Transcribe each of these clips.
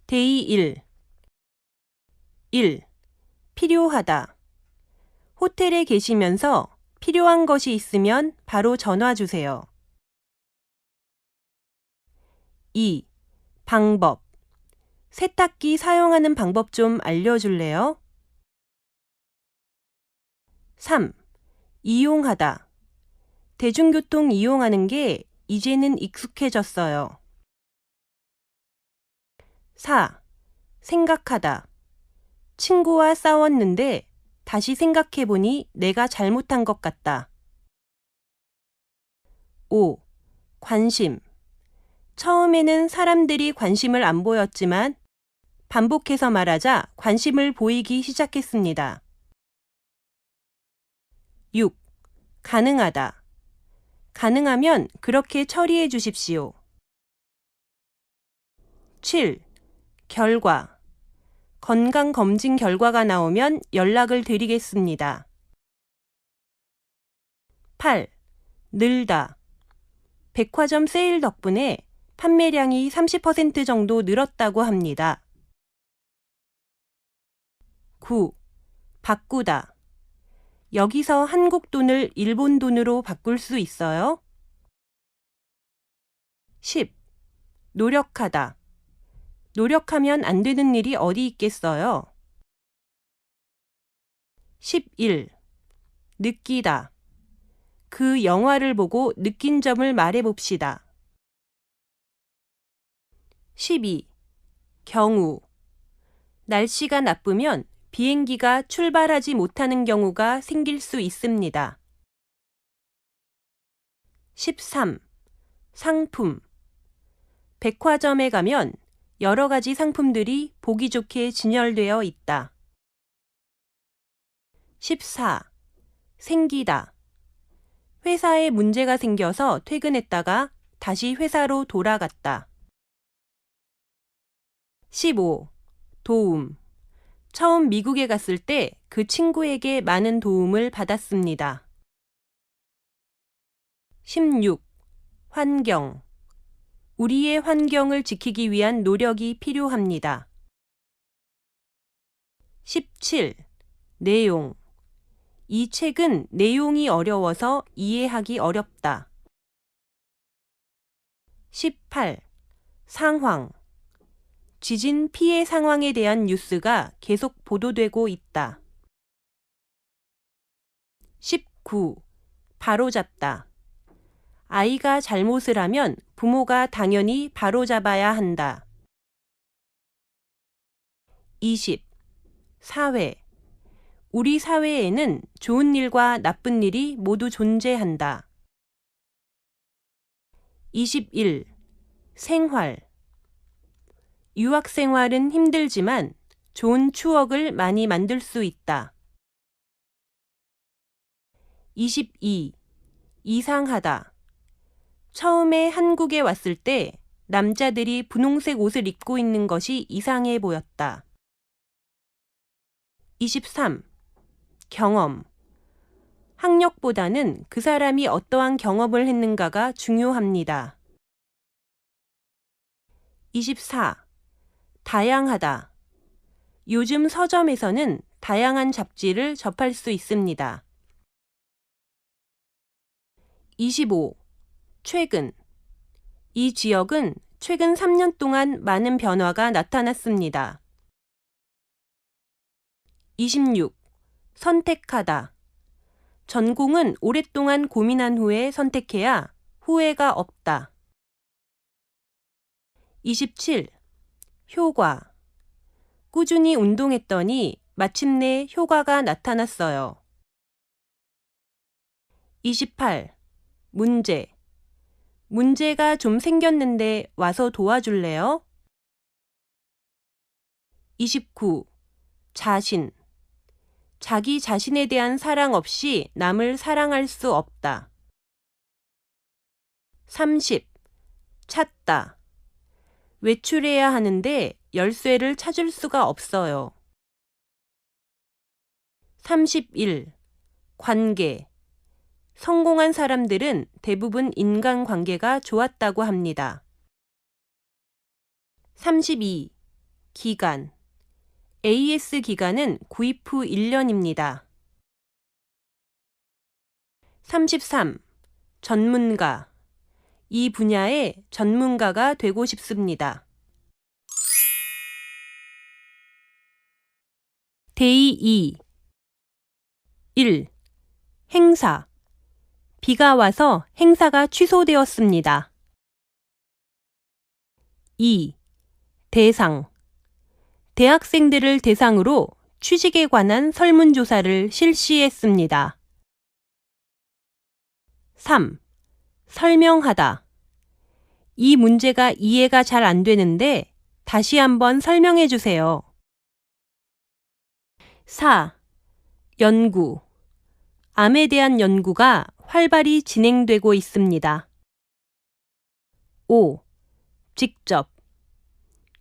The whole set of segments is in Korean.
데이 1. 필요하다. 호텔에 계시면서 필요한 것이 있으면 바로 전화 주세요. 2. 방법. 세탁기 사용하는 방법 좀 알려줄래요? 3. 이용하다. 대중교통 이용하는 게 이제는 익숙해졌어요. 4. 생각하다. 친구와 싸웠는데 다시 생각해보니 내가 잘못한 것 같다. 5. 관심. 처음에는 사람들이 관심을 안 보였지만 반복해서 말하자 관심을 보이기 시작했습니다. 6. 가능하다. 가능하면 그렇게 처리해 주십시오. 7. 결과. 건강검진 결과가 나오면 연락을 드리겠습니다. 8. 늘다. 백화점 세일 덕분에 판매량이 30% 정도 늘었다고 합니다. 9. 바꾸다. 여기서 한국 돈을 일본 돈으로 바꿀 수 있어요? 10. 노력하다. 노력하면 안 되는 일이 어디 있겠어요? 11. 느끼다. 그 영화를 보고 느낀 점을 말해봅시다. 12. 경우. 날씨가 나쁘면 비행기가 출발하지 못하는 경우가 생길 수 있습니다. 13. 상품. 백화점에 가면 여러 가지 상품들이 보기 좋게 진열되어 있다. 14. 생기다. 회사에 문제가 생겨서 퇴근했다가 다시 회사로 돌아갔다. 15. 도움. 처음 미국에 갔을 때 그 친구에게 많은 도움을 받았습니다. 16. 환경. 우리의 환경을 지키기 위한 노력이 필요합니다. 17. 내용. 이 책은 내용이 어려워서 이해하기 어렵다. 18. 상황. 지진 피해 상황에 대한 뉴스가 계속 보도되고 있다. 19. 바로잡다. 아이가 잘못을 하면 부모가 당연히 바로잡아야 한다. 20. 사회. 우리 사회에는 좋은 일과 나쁜 일이 모두 존재한다. 21. 생활. 유학 생활은 힘들지만 좋은 추억을 많이 만들 수 있다. 22. 이상하다. 처음에 한국에 왔을 때 남자들이 분홍색 옷을 입고 있는 것이 이상해 보였다. 23. 경험. 학력보다는 그 사람이 어떠한 경험을 했는가가 중요합니다. 24. 다양하다. 요즘 서점에서는 다양한 잡지를 접할 수 있습니다. 25. 최근. 이 지역은 최근 3년 동안 많은 변화가 나타났습니다. 26. 선택하다. 전공은 오랫동안 고민한 후에 선택해야 후회가 없다. 27. 효과. 꾸준히 운동했더니 마침내 효과가 나타났어요. 28. 문제. 문제가 좀 생겼는데 와서 도와줄래요? 29. 자신. 자기 자신에 대한 사랑 없이 남을 사랑할 수 없다. 30. 찾다. 외출해야 하는데 열쇠를 찾을 수가 없어요. 31. 관계. 성공한 사람들은 대부분 인간관계가 좋았다고 합니다. 32. 기간. AS 기간은 구입 후 1년입니다. 33. 전문가. 이 분야의 전문가가 되고 싶습니다. 데이 2. 1. 행사. 비가 와서 행사가 취소되었습니다. 2. 대상. 대학생들을 대상으로 취직에 관한 설문조사를 실시했습니다. 3. 설명하다. 이 문제가 이해가 잘 안 되는데 다시 한번 설명해 주세요. 4. 연구. 암에 대한 연구가 활발히 진행되고 있습니다. 5. 직접.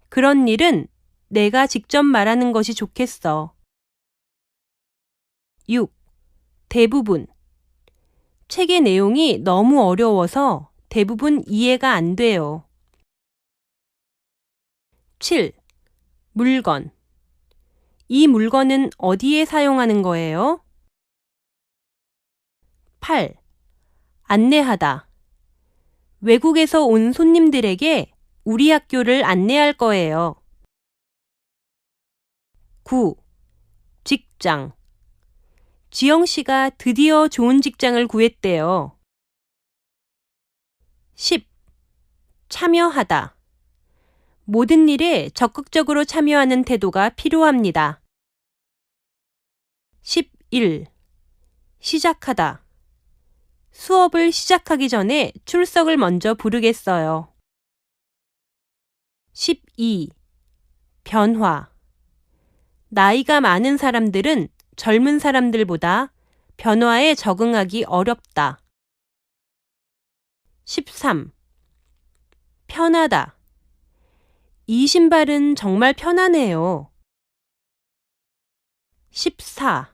그런 일은 내가 직접 말하는 것이 좋겠어. 6. 대부분. 책의 내용이 너무 어려워서 대부분 이해가 안 돼요. 7. 물건. 이 물건은 어디에 사용하는 거예요? 8. 안내하다. 외국에서 온 손님들에게 우리 학교를 안내할 거예요. 9. 직장. 지영 씨가 드디어 좋은 직장을 구했대요. 10. 참여하다. 모든 일에 적극적으로 참여하는 태도가 필요합니다. 11. 시작하다. 수업을 시작하기 전에 출석을 먼저 부르겠어요. 12. 변화. 나이가 많은 사람들은 젊은 사람들보다 변화에 적응하기 어렵다. 13. 편하다. 이 신발은 정말 편하네요. 14.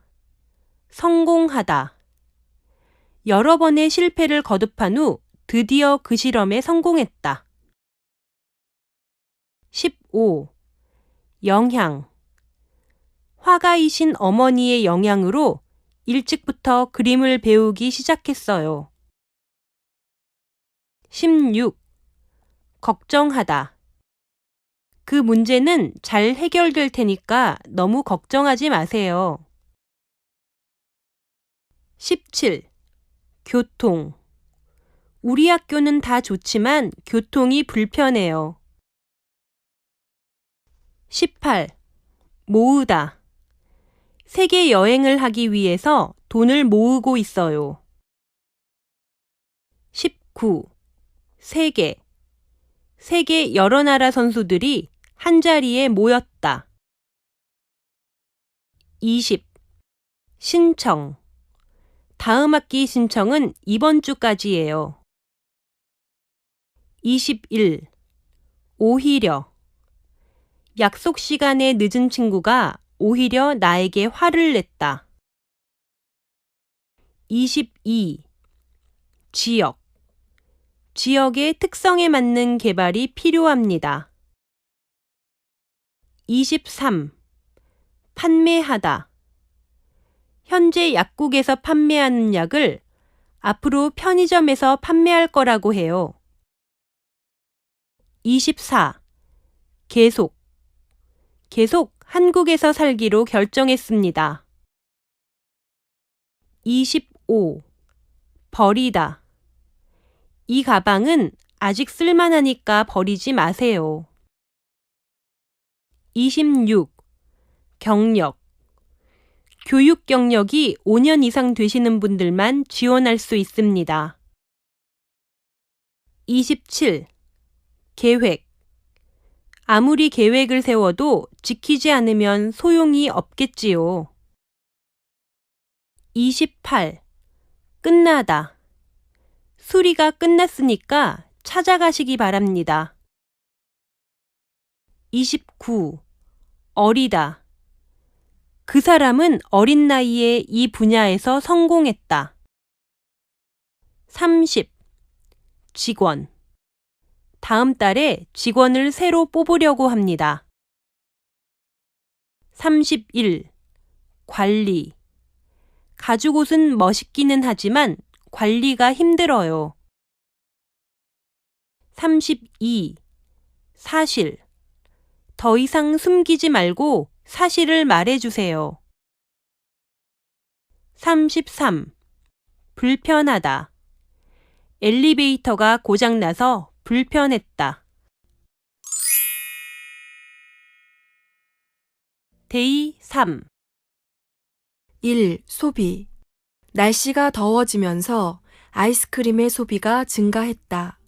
성공하다. 여러 번의 실패를 거듭한 후 드디어 그 실험에 성공했다. 15. 영향. 화가이신 어머니의 영향으로 일찍부터 그림을 배우기 시작했어요. 16. 걱정하다. 그 문제는 잘 해결될 테니까 너무 걱정하지 마세요. 17. 교통. 우리 학교는 다 좋지만 교통이 불편해요. 18. 모으다. 세계 여행을 하기 위해서 돈을 모으고 있어요. 19. 세계. 세계 여러 나라 선수들이 한자리에 모였다. 20. 신청. 다음 학기 신청은 이번 주까지예요. 21. 오히려. 약속 시간에 늦은 친구가 오히려 나에게 화를 냈다. 22. 지역. 지역의 특성에 맞는 개발이 필요합니다. 23. 판매하다. 현재 약국에서 판매하는 약을 앞으로 편의점에서 판매할 거라고 해요. 24. 계속. 계속 한국에서 살기로 결정했습니다. 25. 버리다. 이 가방은 아직 쓸만하니까 버리지 마세요. 26. 경력. 교육 경력이 5년 이상 되시는 분들만 지원할 수 있습니다. 27. 계획. 아무리 계획을 세워도 지키지 않으면 소용이 없겠지요. 28. 끝나다. 수리가 끝났으니까 찾아가시기 바랍니다. 29. 어리다. 그 사람은 어린 나이에 이 분야에서 성공했다. 30. 직원. 다음 달에 직원을 새로 뽑으려고 합니다. 31. 관리. 가죽옷은 멋있기는 하지만 관리가 힘들어요. 32. 사실. 더 이상 숨기지 말고 사실을 말해주세요. 33. 불편하다. 엘리베이터가 고장나서 불편했다. 데이 3. 1. 소비. 날씨가 더워지면서 아이스크림의 소비가 증가했다.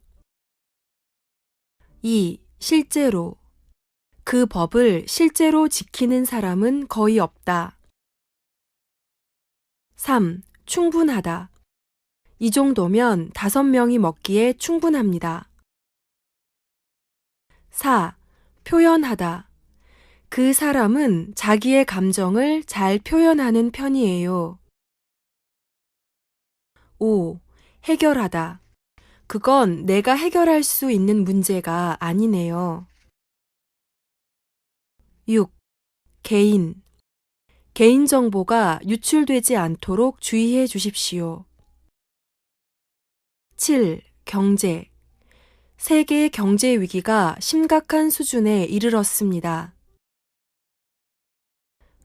2. 실제로. 그 법을 실제로 지키는 사람은 거의 없다. 3. 충분하다. 이 정도면 5명이 먹기에 충분합니다. 4. 표현하다. 그 사람은 자기의 감정을 잘 표현하는 편이에요. 5. 해결하다. 그건 내가 해결할 수 있는 문제가 아니네요. 6. 개인. 개인정보가 유출되지 않도록 주의해 주십시오. 7. 경제. 세계 경제 위기가 심각한 수준에 이르렀습니다.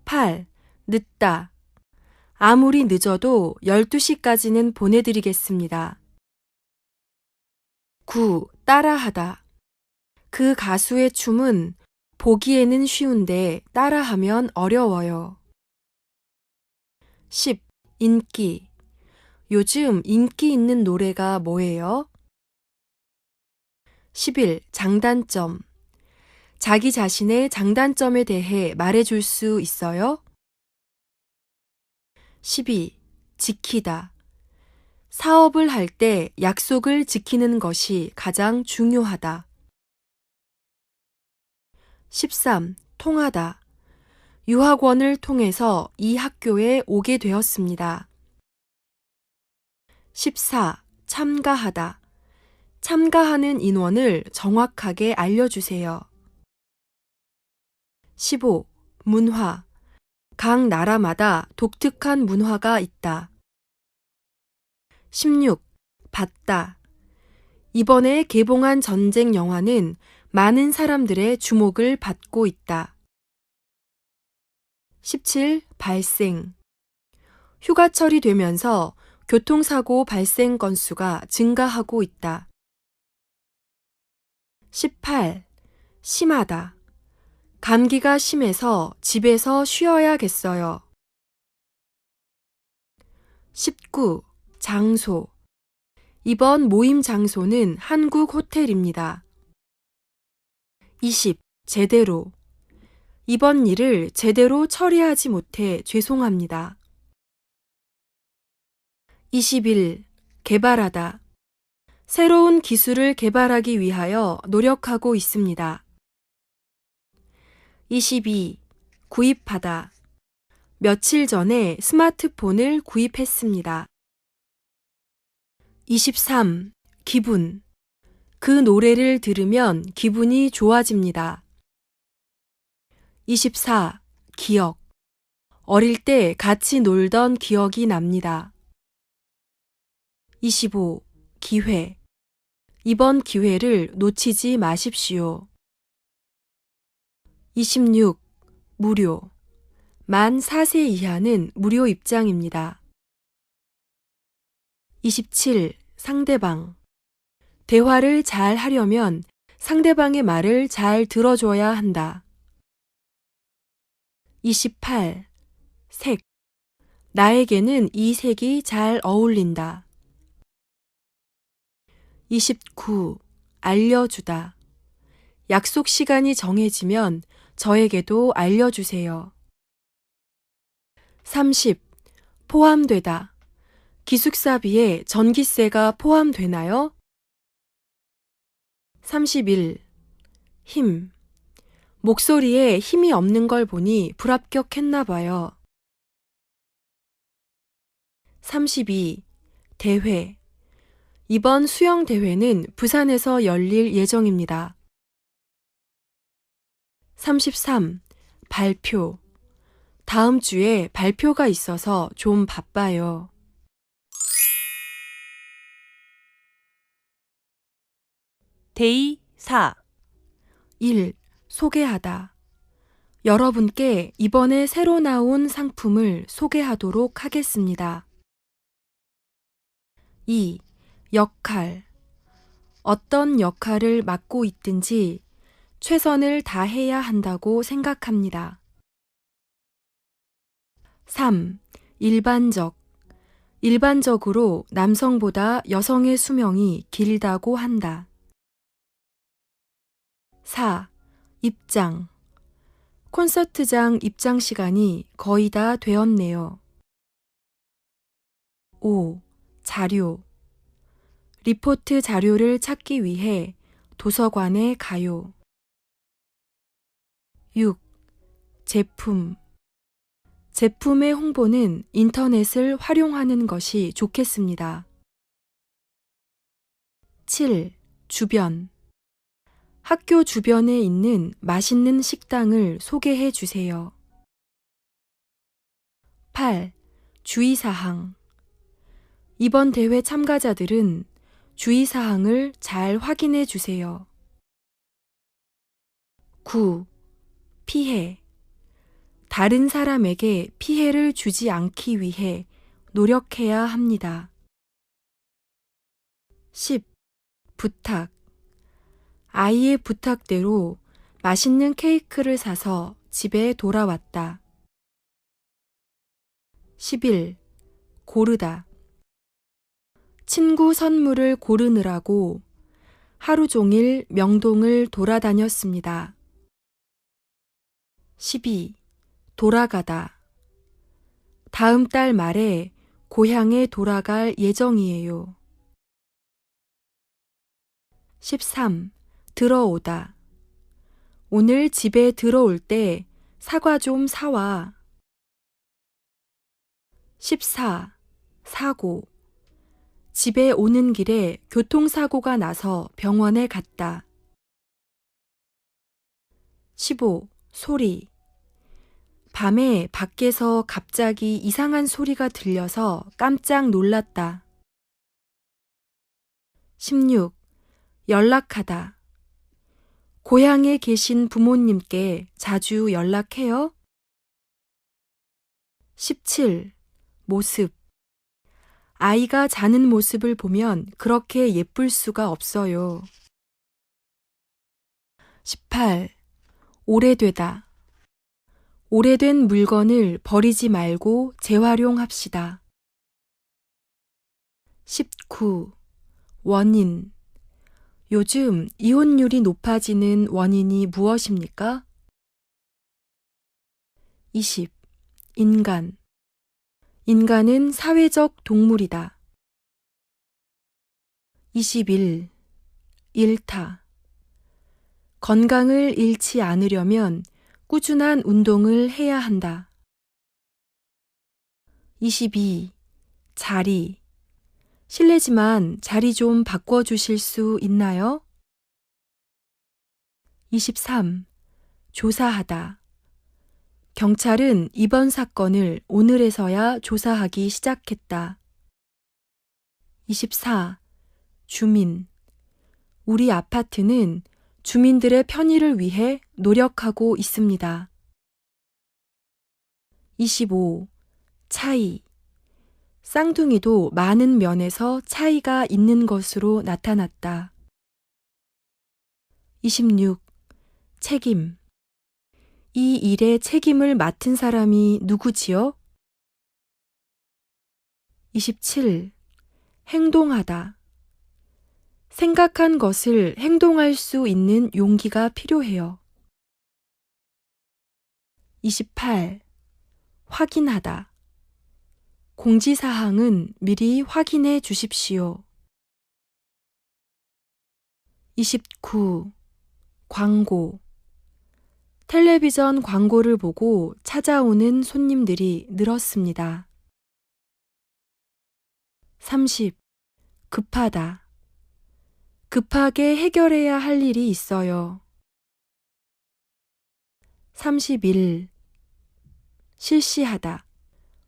8. 늦다. 아무리 늦어도 12시까지는 보내드리겠습니다. 9. 따라하다. 그 가수의 춤은 보기에는 쉬운데 따라하면 어려워요. 10. 인기. 요즘 인기 있는 노래가 뭐예요? 11. 장단점. 자기 자신의 장단점에 대해 말해줄 수 있어요? 12. 지키다. 사업을 할 때 약속을 지키는 것이 가장 중요하다. 13. 통하다. 유학원을 통해서 이 학교에 오게 되었습니다. 14. 참가하다. 참가하는 인원을 정확하게 알려주세요. 15. 문화. 각 나라마다 독특한 문화가 있다. 16. 받다. 이번에 개봉한 전쟁 영화는 많은 사람들의 주목을 받고 있다. 17. 발생. 휴가철이 되면서 교통사고 발생 건수가 증가하고 있다. 18. 심하다. 감기가 심해서 집에서 쉬어야겠어요. 19. 장소. 이번 모임 장소는 한국 호텔입니다. 20. 제대로. 이번 일을 제대로 처리하지 못해 죄송합니다. 21. 개발하다. 새로운 기술을 개발하기 위하여 노력하고 있습니다. 22. 구입하다. 며칠 전에 스마트폰을 구입했습니다. 23. 기분. 그 노래를 들으면 기분이 좋아집니다. 24. 기억. 어릴 때 같이 놀던 기억이 납니다. 25. 기회. 이번 기회를 놓치지 마십시오. 26. 무료. 만 4세 이하는 무료 입장입니다. 27. 상대방. 대화를 잘 하려면 상대방의 말을 잘 들어줘야 한다. 28. 색. 나에게는 이 색이 잘 어울린다. 29. 알려주다. 약속 시간이 정해지면 저에게도 알려주세요. 30. 포함되다. 기숙사비에 전기세가 포함되나요? 31. 힘. 목소리에 힘이 없는 걸 보니 불합격했나 봐요. 32. 대회. 이번 수영 대회는 부산에서 열릴 예정입니다. 33. 발표. 다음 주에 발표가 있어서 좀 바빠요. 데이 4. 1. 소개하다. 여러분께 이번에 새로 나온 상품을 소개하도록 하겠습니다. 2. 역할. 어떤 역할을 맡고 있든지 최선을 다해야 한다고 생각합니다. 3. 일반적. 일반적으로 남성보다 여성의 수명이 길다고 한다. 4. 입장. 콘서트장 입장 시간이 거의 다 되었네요. 5. 자료. 리포트 자료를 찾기 위해 도서관에 가요. 6. 제품. 제품의 홍보는 인터넷을 활용하는 것이 좋겠습니다. 7. 주변. 학교 주변에 있는 맛있는 식당을 소개해 주세요. 8. 주의사항. 이번 대회 참가자들은 주의사항을 잘 확인해 주세요. 9. 피해. 다른 사람에게 피해를 주지 않기 위해 노력해야 합니다. 10. 부탁. 아이의 부탁대로 맛있는 케이크를 사서 집에 돌아왔다. 11. 고르다. 친구 선물을 고르느라고 하루 종일 명동을 돌아다녔습니다. 12. 돌아가다. 다음 달 말에 고향에 돌아갈 예정이에요. 13. 들어오다. 오늘 집에 들어올 때 사과 좀 사와. 14. 사고. 집에 오는 길에 교통사고가 나서 병원에 갔다. 15. 소리. 밤에 밖에서 갑자기 이상한 소리가 들려서 깜짝 놀랐다. 16. 연락하다. 고향에 계신 부모님께 자주 연락해요? 17. 모습. 아이가 자는 모습을 보면 그렇게 예쁠 수가 없어요. 18. 오래되다. 오래된 물건을 버리지 말고 재활용합시다. 19. 원인. 요즘 이혼율이 높아지는 원인이 무엇입니까? 20. 인간. 인간은 사회적 동물이다. 21. 일타. 건강을 잃지 않으려면 꾸준한 운동을 해야 한다. 22. 자리. 실례지만 자리 좀 바꿔주실 수 있나요? 23. 조사하다. 경찰은 이번 사건을 오늘에서야 조사하기 시작했다. 24. 주민. 우리 아파트는 주민들의 편의를 위해 노력하고 있습니다. 25. 차이. 쌍둥이도 많은 면에서 차이가 있는 것으로 나타났다. 26. 책임. 이 일의 책임을 맡은 사람이 누구지요? 27. 행동하다. 생각한 것을 행동할 수 있는 용기가 필요해요. 28. 확인하다. 공지사항은 미리 확인해 주십시오. 29. 광고. 텔레비전 광고를 보고 찾아오는 손님들이 늘었습니다. 30. 급하다. 급하게 해결해야 할 일이 있어요. 31. 실시하다.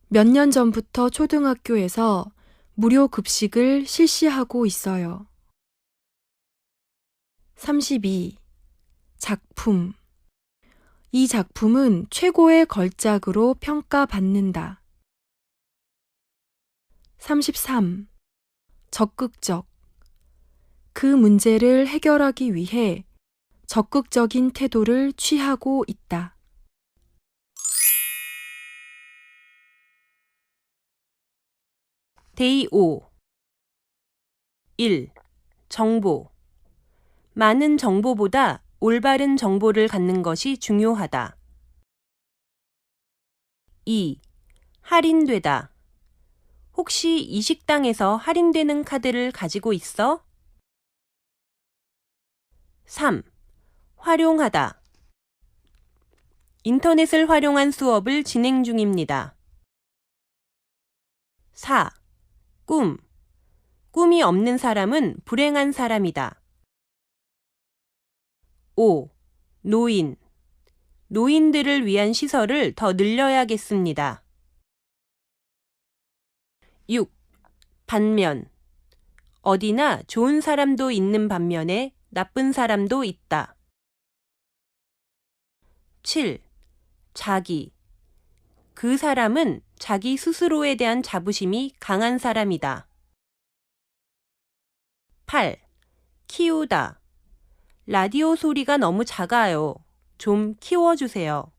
몇 년 전부터 초등학교에서 무료 급식을 실시하고 있어요. 32. 작품. 이 작품은 최고의 걸작으로 평가받는다. 33. 적극적. 그 문제를 해결하기 위해 적극적인 태도를 취하고 있다. 데이 5. 1. 정보. 많은 정보보다 올바른 정보를 갖는 것이 중요하다. 2. 할인되다. 혹시 이 식당에서 할인되는 카드를 가지고 있어? 3. 활용하다. 인터넷을 활용한 수업을 진행 중입니다. 4. 꿈. 꿈이 없는 사람은 불행한 사람이다. 5. 노인. 노인들을 위한 시설을 더 늘려야겠습니다. 6. 반면. 어디나 좋은 사람도 있는 반면에 나쁜 사람도 있다. 7. 자기. 그 사람은 자기 스스로에 대한 자부심이 강한 사람이다. 8. 키우다. 라디오 소리가 너무 작아요. 좀 키워주세요.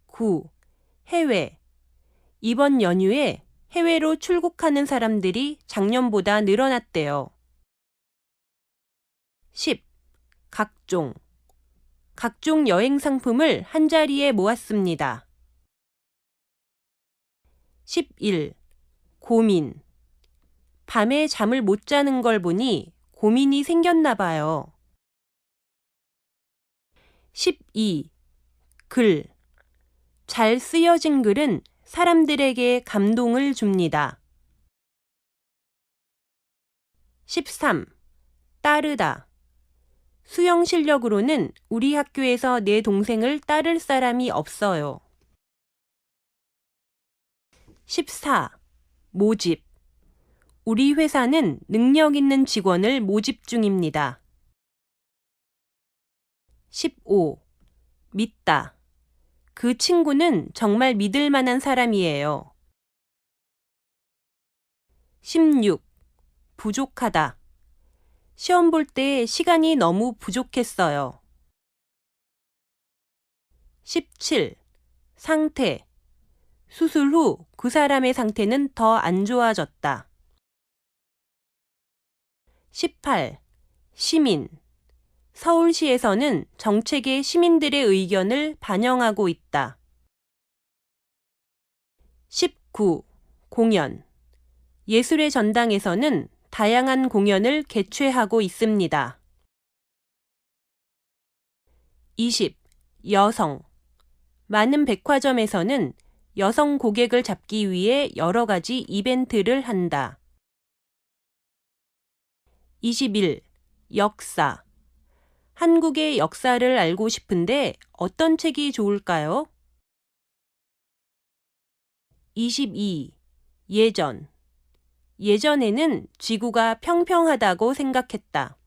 9. 해외. 이번 연휴에 해외로 출국하는 사람들이 작년보다 늘어났대요. 10. 각종. 각종 여행 상품을 한자리에 모았습니다. 11. 고민. 밤에 잠을 못 자는 걸 보니 고민이 생겼나 봐요. 12. 글. 잘 쓰여진 글은 사람들에게 감동을 줍니다. 13. 따르다. 수영 실력으로는 우리 학교에서 내 동생을 따를 사람이 없어요. 14. 모집. 우리 회사는 능력 있는 직원을 모집 중입니다. 15. 믿다. 그 친구는 정말 믿을 만한 사람이에요. 16. 부족하다. 시험 볼 때 시간이 너무 부족했어요. 17. 상태. 수술 후 그 사람의 상태는 더 안 좋아졌다. 18. 시민. 서울시에서는 정책에 시민들의 의견을 반영하고 있다. 19. 공연. 예술의 전당에서는 다양한 공연을 개최하고 있습니다. 20. 여성. 많은 백화점에서는 여성 고객을 잡기 위해 여러 가지 이벤트를 한다. 21. 역사. 한국의 역사를 알고 싶은데 어떤 책이 좋을까요? 22. 예전. 예전에는 지구가 평평하다고 생각했다.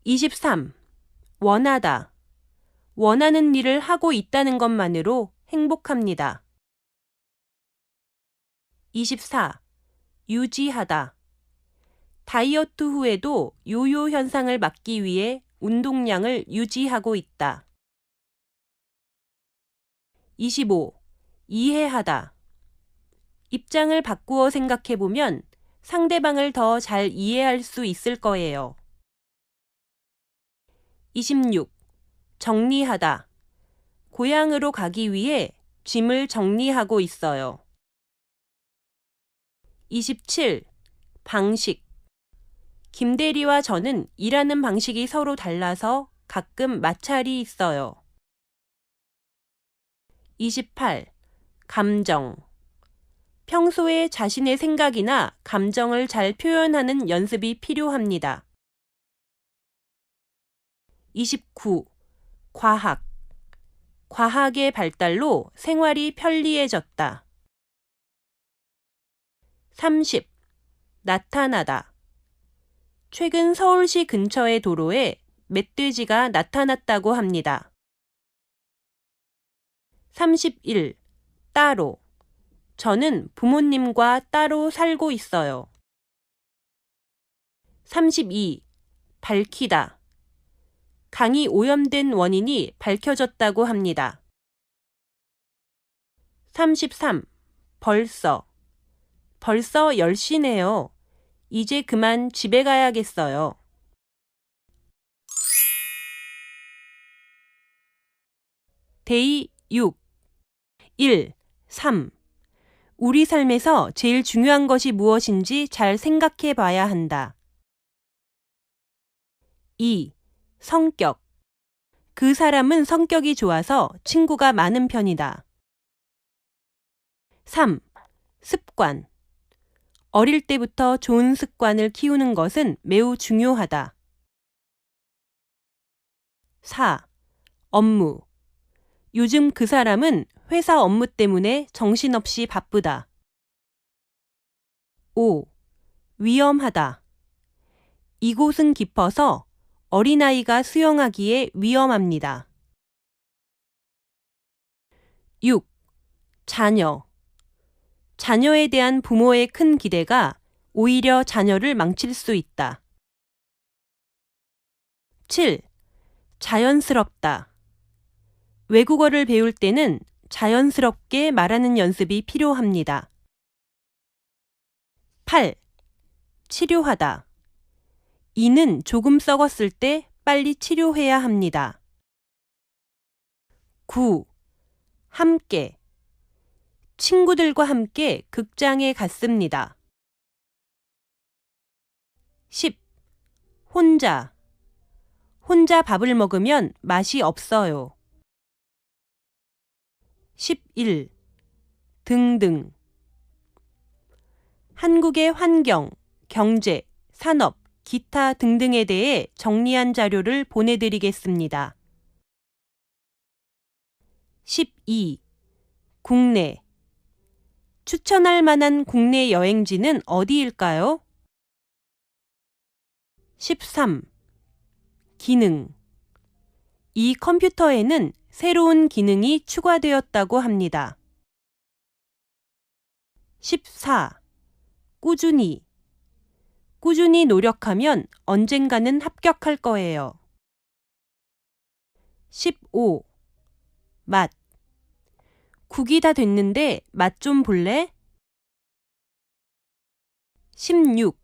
23. 원하다. 원하는 일을 하고 있다는 것만으로 행복합니다. 24. 유지하다. 다이어트 후에도 요요 현상을 막기 위해 운동량을 유지하고 있다. 25. 이해하다. 입장을 바꾸어 생각해보면 상대방을 더 잘 이해할 수 있을 거예요. 26. 정리하다. 고향으로 가기 위해 짐을 정리하고 있어요. 27. 방식. 김대리와 저는 일하는 방식이 서로 달라서 가끔 마찰이 있어요. 28. 감정. 평소에 자신의 생각이나 감정을 잘 표현하는 연습이 필요합니다. 29. 과학. 과학의 발달로 생활이 편리해졌다. 30. 나타나다. 최근 서울시 근처의 도로에 멧돼지가 나타났다고 합니다. 31. 따로. 저는 부모님과 따로 살고 있어요. 32. 밝히다. 강이 오염된 원인이 밝혀졌다고 합니다. 33. 벌써 10시네요. 이제 그만 집에 가야겠어요. 데이 6. 1. 3. 우리 삶에서 제일 중요한 것이 무엇인지 잘 생각해 봐야 한다. 2. 성격. 그 사람은 성격이 좋아서 친구가 많은 편이다. 3. 습관. 어릴 때부터 좋은 습관을 키우는 것은 매우 중요하다. 4. 업무. 요즘 그 사람은 회사 업무 때문에 정신없이 바쁘다. 5. 위험하다. 이곳은 깊어서 어린아이가 수영하기에 위험합니다. 6. 자녀. 자녀에 대한 부모의 큰 기대가 오히려 자녀를 망칠 수 있다. 7. 자연스럽다. 외국어를 배울 때는 자연스럽게 말하는 연습이 필요합니다. 8. 치료하다. 이는 조금 썩었을 때 빨리 치료해야 합니다. 9. 함께. 친구들과 함께 극장에 갔습니다. 10. 혼자. 혼자 밥을 먹으면 맛이 없어요. 11. 등등. 한국의 환경, 경제, 산업, 기타 등등에 대해 정리한 자료를 보내드리겠습니다. 12. 국내. 추천할 만한 국내 여행지는 어디일까요? 13. 기능. 이 컴퓨터에는 새로운 기능이 추가되었다고 합니다. 14. 꾸준히. 꾸준히 노력하면 언젠가는 합격할 거예요. 15. 맛. 국이 다 됐는데 맛 좀 볼래? 16.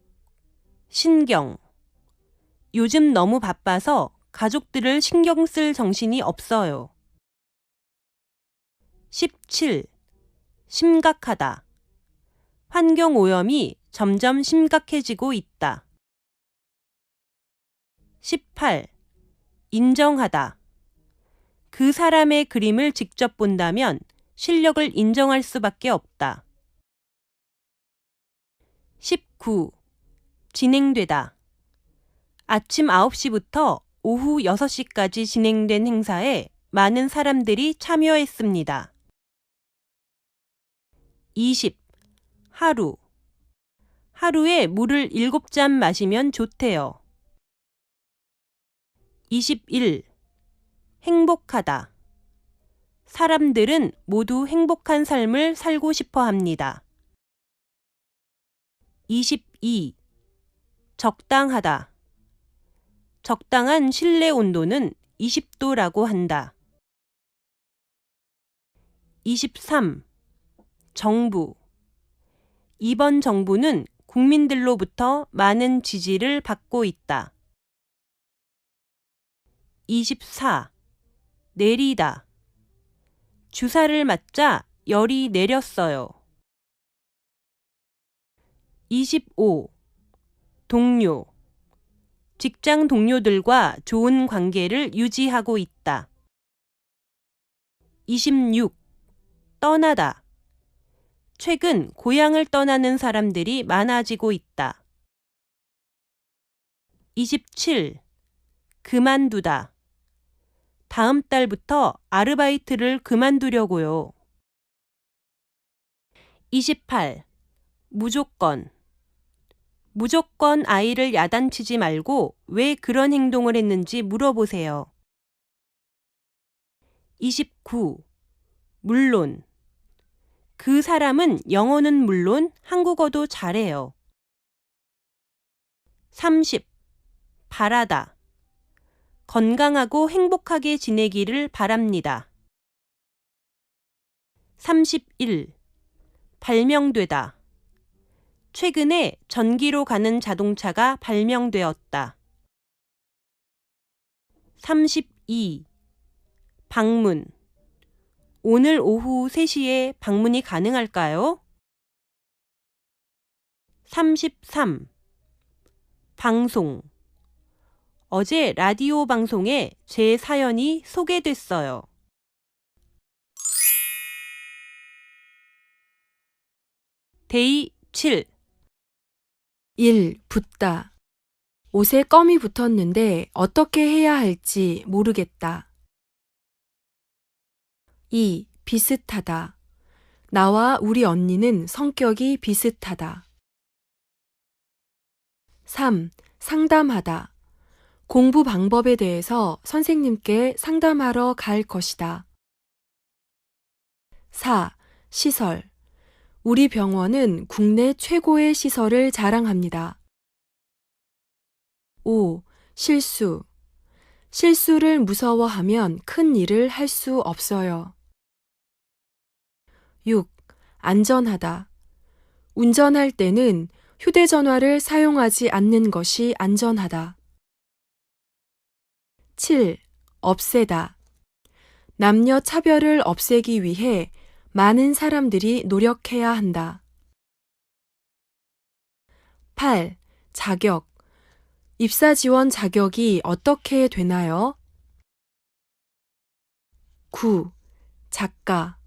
신경. 요즘 너무 바빠서 가족들을 신경 쓸 정신이 없어요. 17. 심각하다. 환경 오염이 점점 심각해지고 있다. 18. 인정하다. 그 사람의 그림을 직접 본다면 실력을 인정할 수밖에 없다. 19. 진행되다. 아침 9시부터 오후 6시까지 진행된 행사에 많은 사람들이 참여했습니다. 20. 하루. 하루에 물을 7잔 마시면 좋대요. 21. 행복하다. 사람들은 모두 행복한 삶을 살고 싶어 합니다. 22. 적당하다. 적당한 실내 온도는 20도라고 한다. 23. 정부. 이번 정부는 국민들로부터 많은 지지를 받고 있다. 24. 내리다. 주사를 맞자 열이 내렸어요. 25. 동료. 직장 동료들과 좋은 관계를 유지하고 있다. 26. 떠나다. 최근 고향을 떠나는 사람들이 많아지고 있다. 27. 그만두다. 다음 달부터 아르바이트를 그만두려고요. 28. 무조건. 무조건 아이를 야단치지 말고 왜 그런 행동을 했는지 물어보세요. 29. 물론. 그 사람은 영어는 물론 한국어도 잘해요. 30. 바라다. 건강하고 행복하게 지내기를 바랍니다. 31. 발명되다. 최근에 전기로 가는 자동차가 발명되었다. 32. 방문. 오늘 오후 3시에 방문이 가능할까요? 33. 방송. 어제 라디오 방송에 제 사연이 소개됐어요. 데이 7. 1. 붙다. 옷에 껌이 붙었는데 어떻게 해야 할지 모르겠다. 2. 비슷하다. 나와 우리 언니는 성격이 비슷하다. 3. 상담하다. 공부 방법에 대해서 선생님께 상담하러 갈 것이다. 4. 시설. 우리 병원은 국내 최고의 시설을 자랑합니다. 5. 실수. 실수를 무서워하면 큰 일을 할 수 없어요. 6. 안전하다. 운전할 때는 휴대전화를 사용하지 않는 것이 안전하다. 7. 없애다. 남녀 차별을 없애기 위해 많은 사람들이 노력해야 한다. 8. 자격. 입사 지원 자격이 어떻게 되나요? 9. 작가.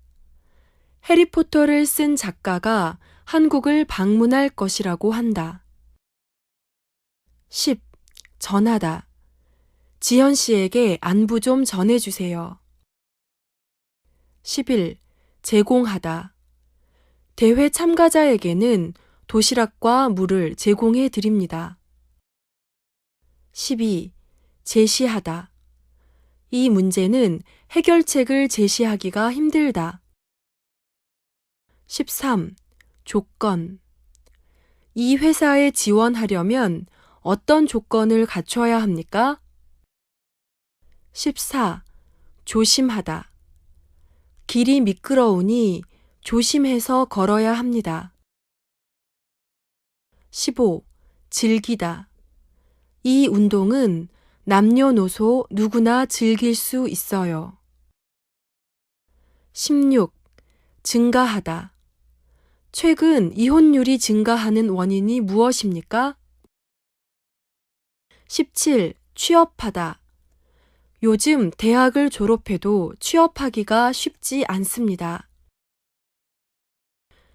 해리포터를 쓴 작가가 한국을 방문할 것이라고 한다. 10. 전하다. 지현 씨에게 안부 좀 전해주세요. 11. 제공하다. 대회 참가자에게는 도시락과 물을 제공해 드립니다. 12. 제시하다. 이 문제는 해결책을 제시하기가 힘들다. 13. 조건. 이 회사에 지원하려면 어떤 조건을 갖춰야 합니까? 14. 조심하다. 길이 미끄러우니 조심해서 걸어야 합니다. 15. 즐기다. 이 운동은 남녀노소 누구나 즐길 수 있어요. 16. 증가하다. 최근 이혼율이 증가하는 원인이 무엇입니까? 17. 취업하다. 요즘 대학을 졸업해도 취업하기가 쉽지 않습니다.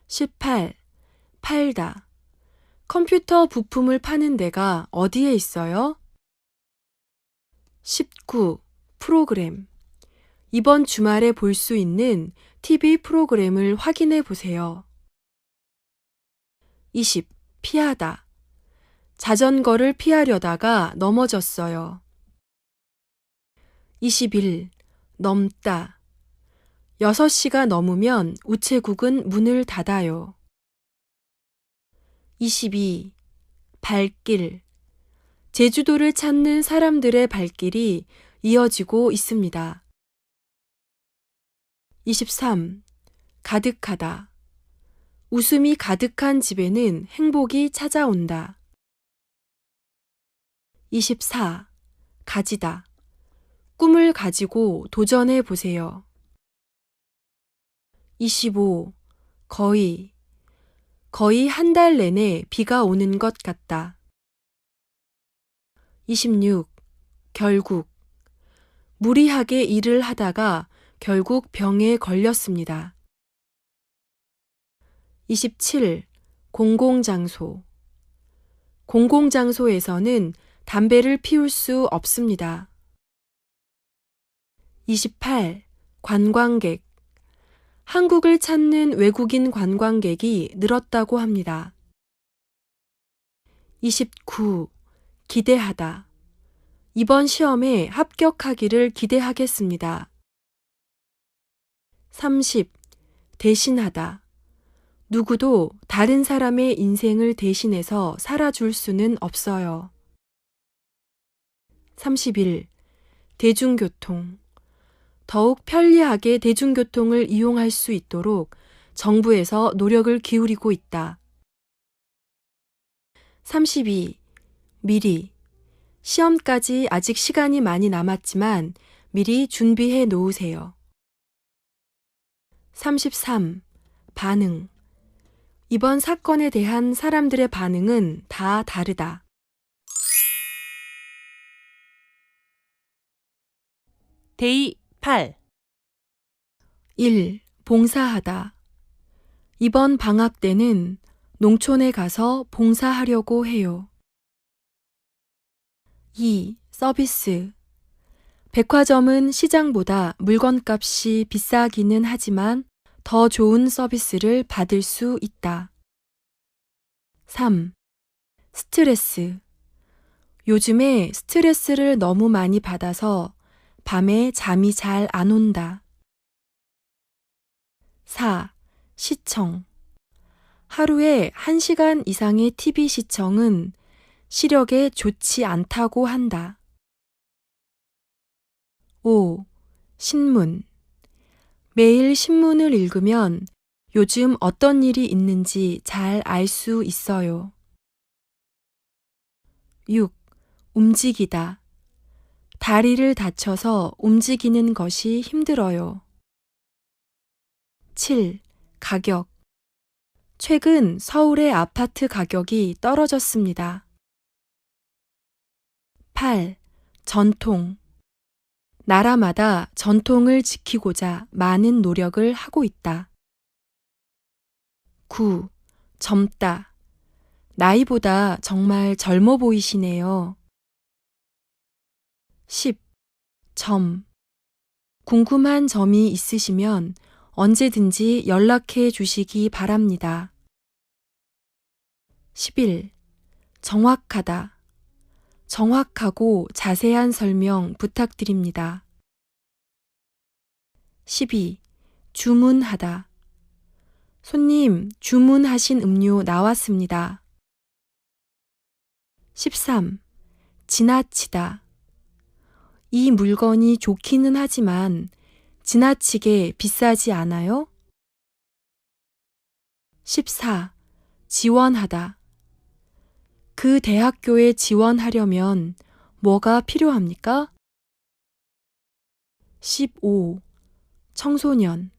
18. 팔다. 컴퓨터 부품을 파는 데가 어디에 있어요? 19. 프로그램. 이번 주말에 볼 수 있는 TV 프로그램을 확인해 보세요. 20. 피하다. 자전거를 피하려다가 넘어졌어요. 21. 넘다. 6시가 넘으면 우체국은 문을 닫아요. 22. 발길. 제주도를 찾는 사람들의 발길이 이어지고 있습니다. 23. 가득하다. 웃음이 가득한 집에는 행복이 찾아온다. 24. 가지다. 꿈을 가지고 도전해 보세요. 25. 거의. 거의 한 달 내내 비가 오는 것 같다. 26. 결국. 무리하게 일을 하다가 결국 병에 걸렸습니다. 27. 공공장소. 공공장소에서는 담배를 피울 수 없습니다. 28. 관광객. 한국을 찾는 외국인 관광객이 늘었다고 합니다. 29. 기대하다. 이번 시험에 합격하기를 기대하겠습니다. 30. 대신하다. 누구도 다른 사람의 인생을 대신해서 살아줄 수는 없어요. 31. 대중교통. 더욱 편리하게 대중교통을 이용할 수 있도록 정부에서 노력을 기울이고 있다. 32. 미리. 시험까지 아직 시간이 많이 남았지만 미리 준비해 놓으세요. 33. 반응. 이번 사건에 대한 사람들의 반응은 다 다르다. 데이 8. 1. 봉사하다. 이번 방학 때는 농촌에 가서 봉사하려고 해요. 2. 서비스. 백화점은 시장보다 물건값이 비싸기는 하지만 더 좋은 서비스를 받을 수 있다. 3. 스트레스. 요즘에 스트레스를 너무 많이 받아서 밤에 잠이 잘 안 온다. 4. 시청. 하루에 1시간 이상의 TV 시청은 시력에 좋지 않다고 한다. 5. 신문. 매일 신문을 읽으면 요즘 어떤 일이 있는지 잘 알 수 있어요. 6. 움직이다. 다리를 다쳐서 움직이는 것이 힘들어요. 7. 가격. 최근 서울의 아파트 가격이 떨어졌습니다. 8. 전통. 나라마다 전통을 지키고자 많은 노력을 하고 있다. 9. 젊다. 나이보다 정말 젊어 보이시네요. 10. 점. 궁금한 점이 있으시면 언제든지 연락해 주시기 바랍니다. 11. 정확하다. 정확하고 자세한 설명 부탁드립니다. 12. 주문하다. 손님, 주문하신 음료 나왔습니다. 13. 지나치다. 이 물건이 좋기는 하지만 지나치게 비싸지 않아요? 14. 지원하다. 그 대학교에 지원하려면 뭐가 필요합니까? 15. 청소년.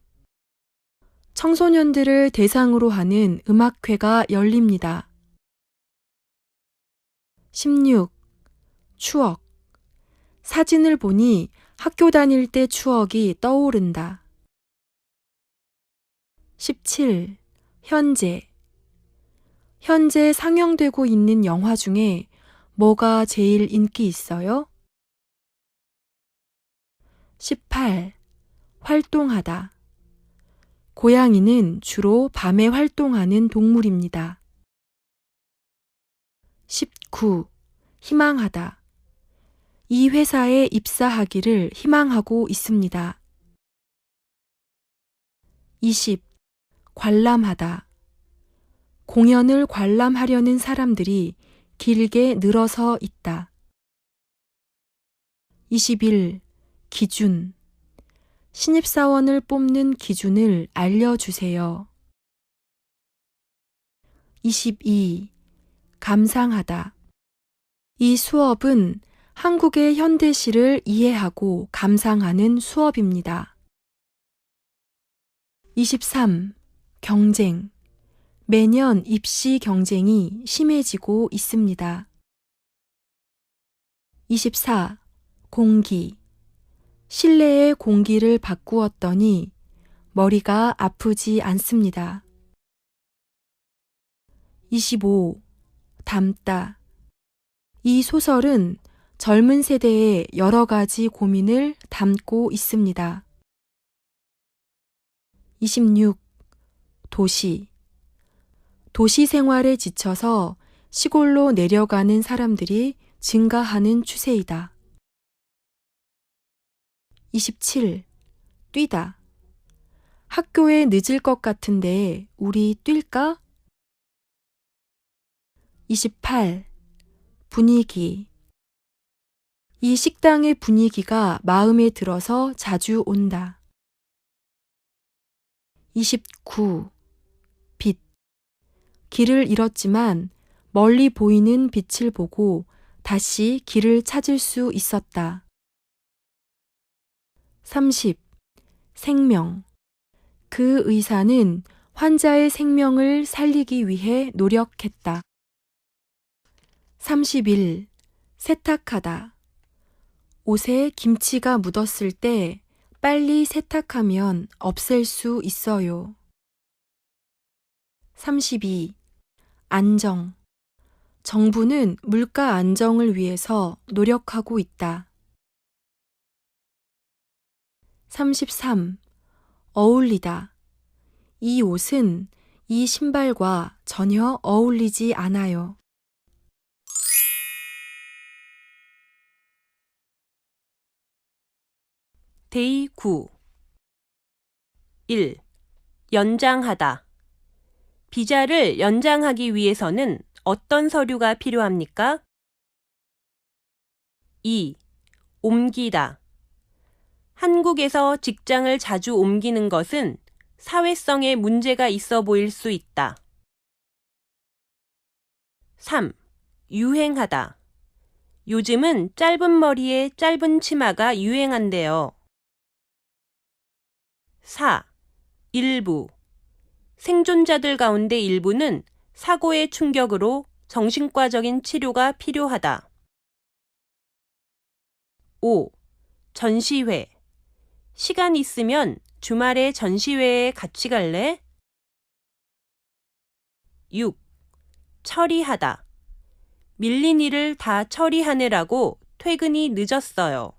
청소년들을 대상으로 하는 음악회가 열립니다. 16. 추억. 사진을 보니 학교 다닐 때 추억이 떠오른다. 17. 현재. 현재 상영되고 있는 영화 중에 뭐가 제일 인기 있어요? 18. 활동하다. 고양이는 주로 밤에 활동하는 동물입니다. 19. 희망하다. 이 회사에 입사하기를 희망하고 있습니다. 20. 관람하다. 공연을 관람하려는 사람들이 길게 늘어서 있다. 21. 기준. 신입사원을 뽑는 기준을 알려주세요. 22. 감상하다. 이 수업은 한국의 현대시를 이해하고 감상하는 수업입니다. 23. 경쟁. 매년 입시 경쟁이 심해지고 있습니다. 24. 공기. 실내의 공기를 바꾸었더니 머리가 아프지 않습니다. 25. 담다. 이 소설은 젊은 세대의 여러 가지 고민을 담고 있습니다. 26. 도시. 도시 생활에 지쳐서 시골로 내려가는 사람들이 증가하는 추세이다. 27. 뛰다. 학교에 늦을 것 같은데 우리 뛸까? 28. 분위기. 이 식당의 분위기가 마음에 들어서 자주 온다. 29. 빛. 길을 잃었지만 멀리 보이는 빛을 보고 다시 길을 찾을 수 있었다. 30. 생명. 그 의사는 환자의 생명을 살리기 위해 노력했다. 31. 세탁하다. 옷에 김치가 묻었을 때 빨리 세탁하면 없앨 수 있어요. 32. 안정. 정부는 물가 안정을 위해서 노력하고 있다. 33. 어울리다. 이 옷은 이 신발과 전혀 어울리지 않아요. 데이 9. 1. 연장하다. 비자를 연장하기 위해서는 어떤 서류가 필요합니까? 2. 옮기다. 한국에서 직장을 자주 옮기는 것은 사회성에 문제가 있어 보일 수 있다. 3. 유행하다. 요즘은 짧은 머리에 짧은 치마가 유행한대요. 4. 일부. 생존자들 가운데 일부는 사고의 충격으로 정신과적인 치료가 필요하다. 5. 전시회. 시간 있으면 주말에 전시회에 같이 갈래? 6. 처리하다. 밀린 일을 다 처리하느라고 퇴근이 늦었어요.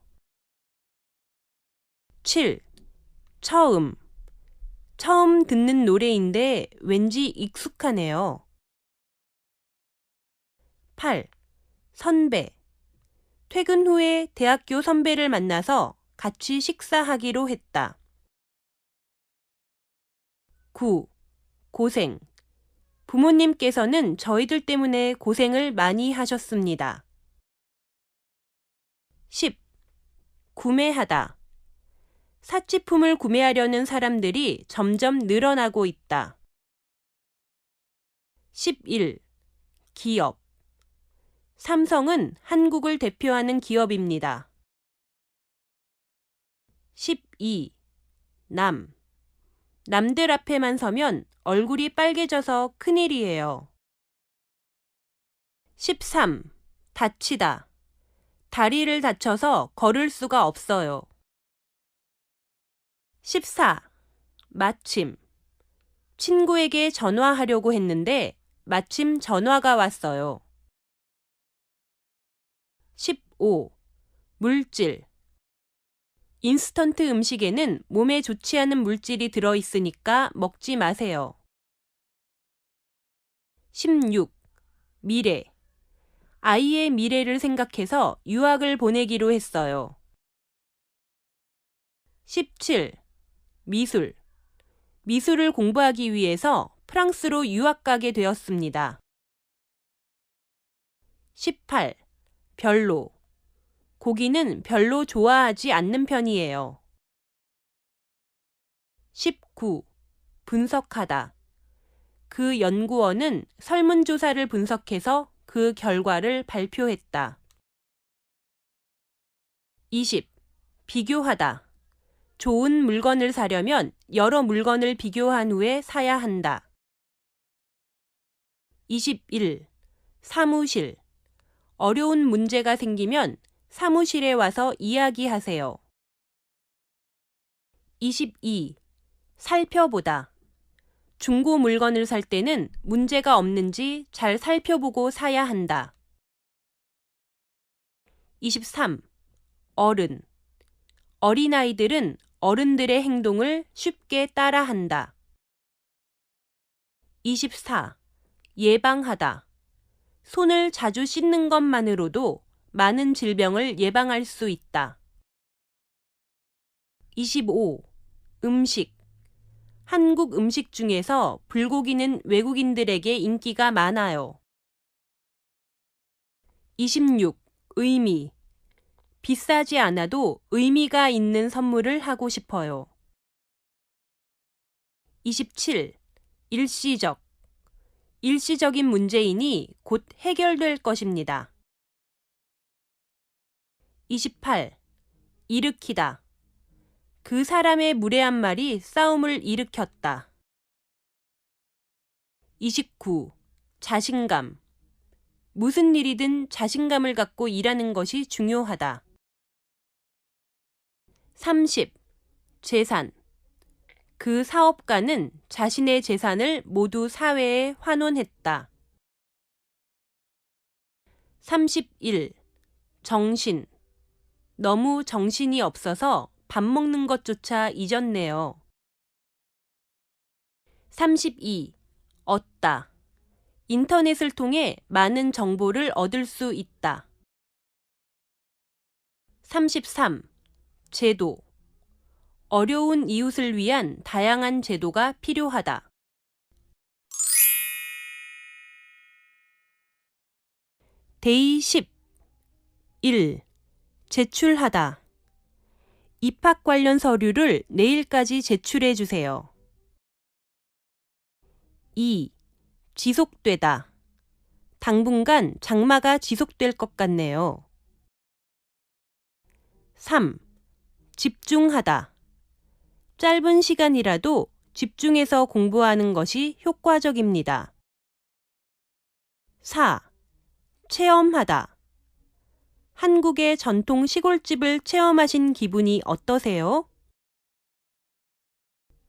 7. 처음. 처음 듣는 노래인데 왠지 익숙하네요. 8. 선배. 퇴근 후에 대학교 선배를 만나서 같이 식사하기로 했다. 9. 고생. 부모님께서는 저희들 때문에 고생을 많이 하셨습니다. 10. 구매하다. 사치품을 구매하려는 사람들이 점점 늘어나고 있다. 11. 기업. 삼성은 한국을 대표하는 기업입니다. 12. 남들 앞에만 서면 얼굴이 빨개져서 큰일이에요. 13. 다치다. 다리를 다쳐서 걸을 수가 없어요. 14. 마침. 친구에게 전화하려고 했는데 마침 전화가 왔어요. 15. 물질. 인스턴트 음식에는 몸에 좋지 않은 물질이 들어있으니까 먹지 마세요. 16. 미래. 아이의 미래를 생각해서 유학을 보내기로 했어요. 17. 미술. 미술을 공부하기 위해서 프랑스로 유학 가게 되었습니다. 18. 별로. 고기는 별로 좋아하지 않는 편이에요. 19. 분석하다. 그 연구원은 설문조사를 분석해서 그 결과를 발표했다. 20. 비교하다. 좋은 물건을 사려면 여러 물건을 비교한 후에 사야 한다. 21. 사무실. 어려운 문제가 생기면 사무실에 와서 이야기하세요. 22. 살펴보다. 중고 물건을 살 때는 문제가 없는지 잘 살펴보고 사야 한다. 23. 어른. 어린아이들은 어른들의 행동을 쉽게 따라한다. 24. 예방하다. 손을 자주 씻는 것만으로도 많은 질병을 예방할 수 있다. 25. 음식. 한국 음식 중에서 불고기는 외국인들에게 인기가 많아요. 26. 의미. 비싸지 않아도 의미가 있는 선물을 하고 싶어요. 27. 일시적. 일시적인 문제이니 곧 해결될 것입니다. 28. 일으키다. 그 사람의 무례한 말이 싸움을 일으켰다. 29. 자신감. 무슨 일이든 자신감을 갖고 일하는 것이 중요하다. 30. 재산. 그 사업가는 자신의 재산을 모두 사회에 환원했다. 31. 정신. 너무 정신이 없어서 밥 먹는 것조차 잊었네요. 32. 얻다. 인터넷을 통해 많은 정보를 얻을 수 있다. 33. 제도. 어려운 이웃을 위한 다양한 제도가 필요하다. 데이 10. 1. 제출하다. 입학 관련 서류를 내일까지 제출해 주세요. 2. 지속되다. 당분간 장마가 지속될 것 같네요. 3. 집중하다. 짧은 시간이라도 집중해서 공부하는 것이 효과적입니다. 4. 체험하다. 한국의 전통 시골집을 체험하신 기분이 어떠세요?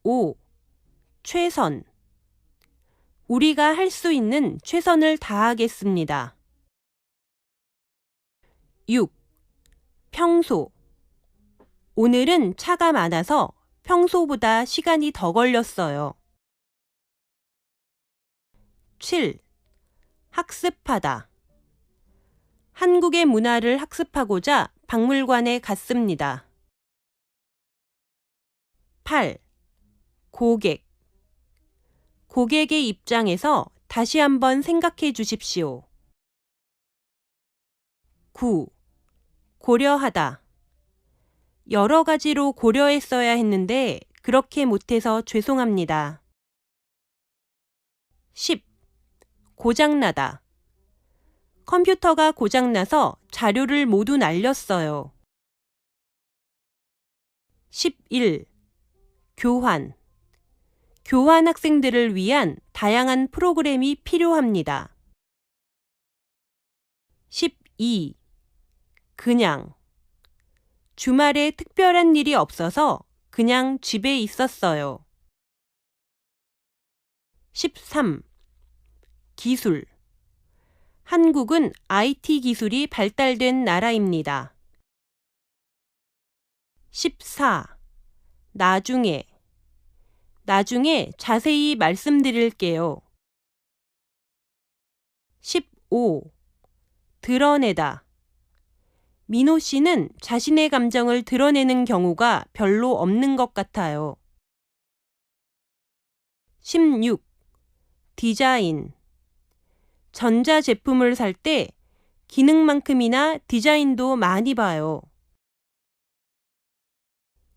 5. 최선. 우리가 할 수 있는 최선을 다하겠습니다. 6. 평소. 오늘은 차가 많아서 평소보다 시간이 더 걸렸어요. 7. 학습하다. 한국의 문화를 학습하고자 박물관에 갔습니다. 8. 고객. 고객의 입장에서 다시 한번 생각해 주십시오. 9. 고려하다. 여러 가지로 고려했어야 했는데 그렇게 못해서 죄송합니다. 10. 고장나다. 컴퓨터가 고장나서 자료를 모두 날렸어요. 11. 교환. 교환 학생들을 위한 다양한 프로그램이 필요합니다. 12. 그냥. 주말에 특별한 일이 없어서 그냥 집에 있었어요. 13. 기술. 한국은 IT 기술이 발달된 나라입니다. 14. 나중에. 나중에 자세히 말씀드릴게요. 15. 드러내다. 민호 씨는 자신의 감정을 드러내는 경우가 별로 없는 것 같아요. 16. 디자인. 전자제품을 살 때 기능만큼이나 디자인도 많이 봐요.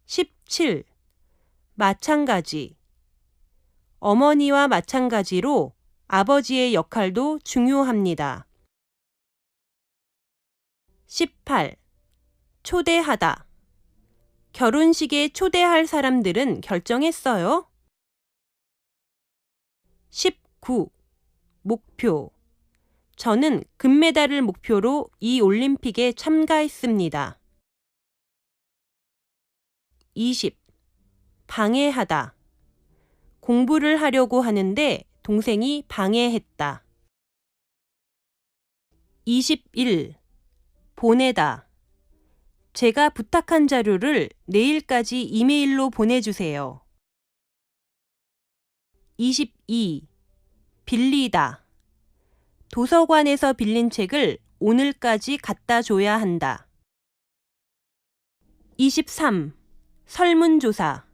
17. 마찬가지. 어머니와 마찬가지로 아버지의 역할도 중요합니다. 18. 초대하다. 결혼식에 초대할 사람들은 결정했어요? 19. 목표. 저는 금메달을 목표로 이 올림픽에 참가했습니다. 20. 방해하다. 공부를 하려고 하는데 동생이 방해했다. 21. 보내다. 제가 부탁한 자료를 내일까지 이메일로 보내주세요. 22. 빌리다. 도서관에서 빌린 책을 오늘까지 갖다 줘야 한다. 23. 설문조사.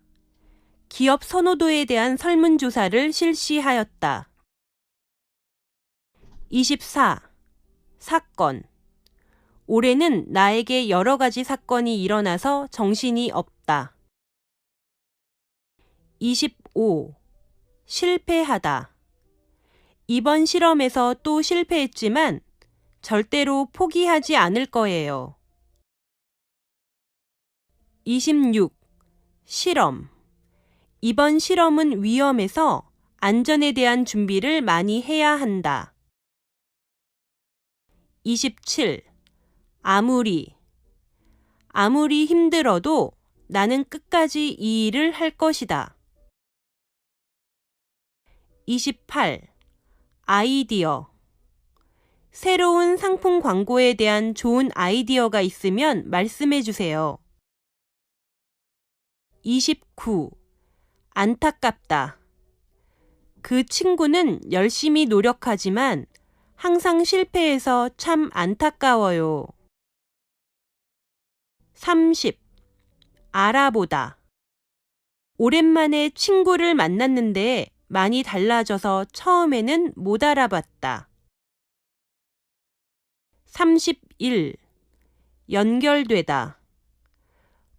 기업 선호도에 대한 설문조사를 실시하였다. 24. 사건. 올해는 나에게 여러 가지 사건이 일어나서 정신이 없다. 25. 실패하다. 이번 실험에서 또 실패했지만 절대로 포기하지 않을 거예요. 26. 실험. 이번 실험은 위험해서 안전에 대한 준비를 많이 해야 한다. 27. 아무리 힘들어도 나는 끝까지 이 일을 할 것이다. 28. 아이디어. 새로운 상품 광고에 대한 좋은 아이디어가 있으면 말씀해 주세요. 29. 안타깝다. 그 친구는 열심히 노력하지만 항상 실패해서 참 안타까워요. 30. 알아보다. 오랜만에 친구를 만났는데 많이 달라져서 처음에는 못 알아봤다. 31. 연결되다.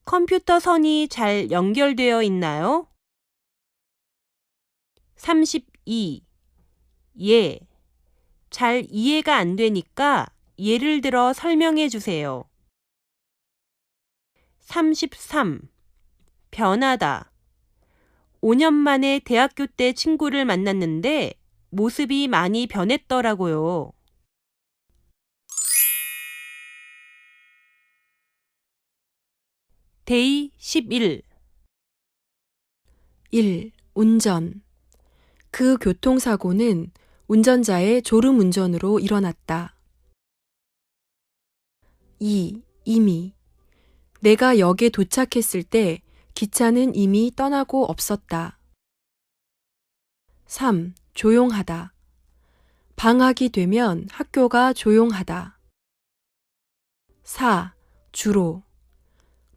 컴퓨터 선이 잘 연결되어 있나요? 32. 예. 잘 이해가 안 되니까 예를 들어 설명해 주세요. 33. 변하다. 5년 만에 대학교 때 친구를 만났는데 모습이 많이 변했더라고요. 데이 11. 1. 운전. 그 교통사고는 운전자의 졸음운전으로 일어났다. 2. 이미. 내가 역에 도착했을 때 기차는 이미 떠나고 없었다. 3. 조용하다. 방학이 되면 학교가 조용하다. 4. 주로.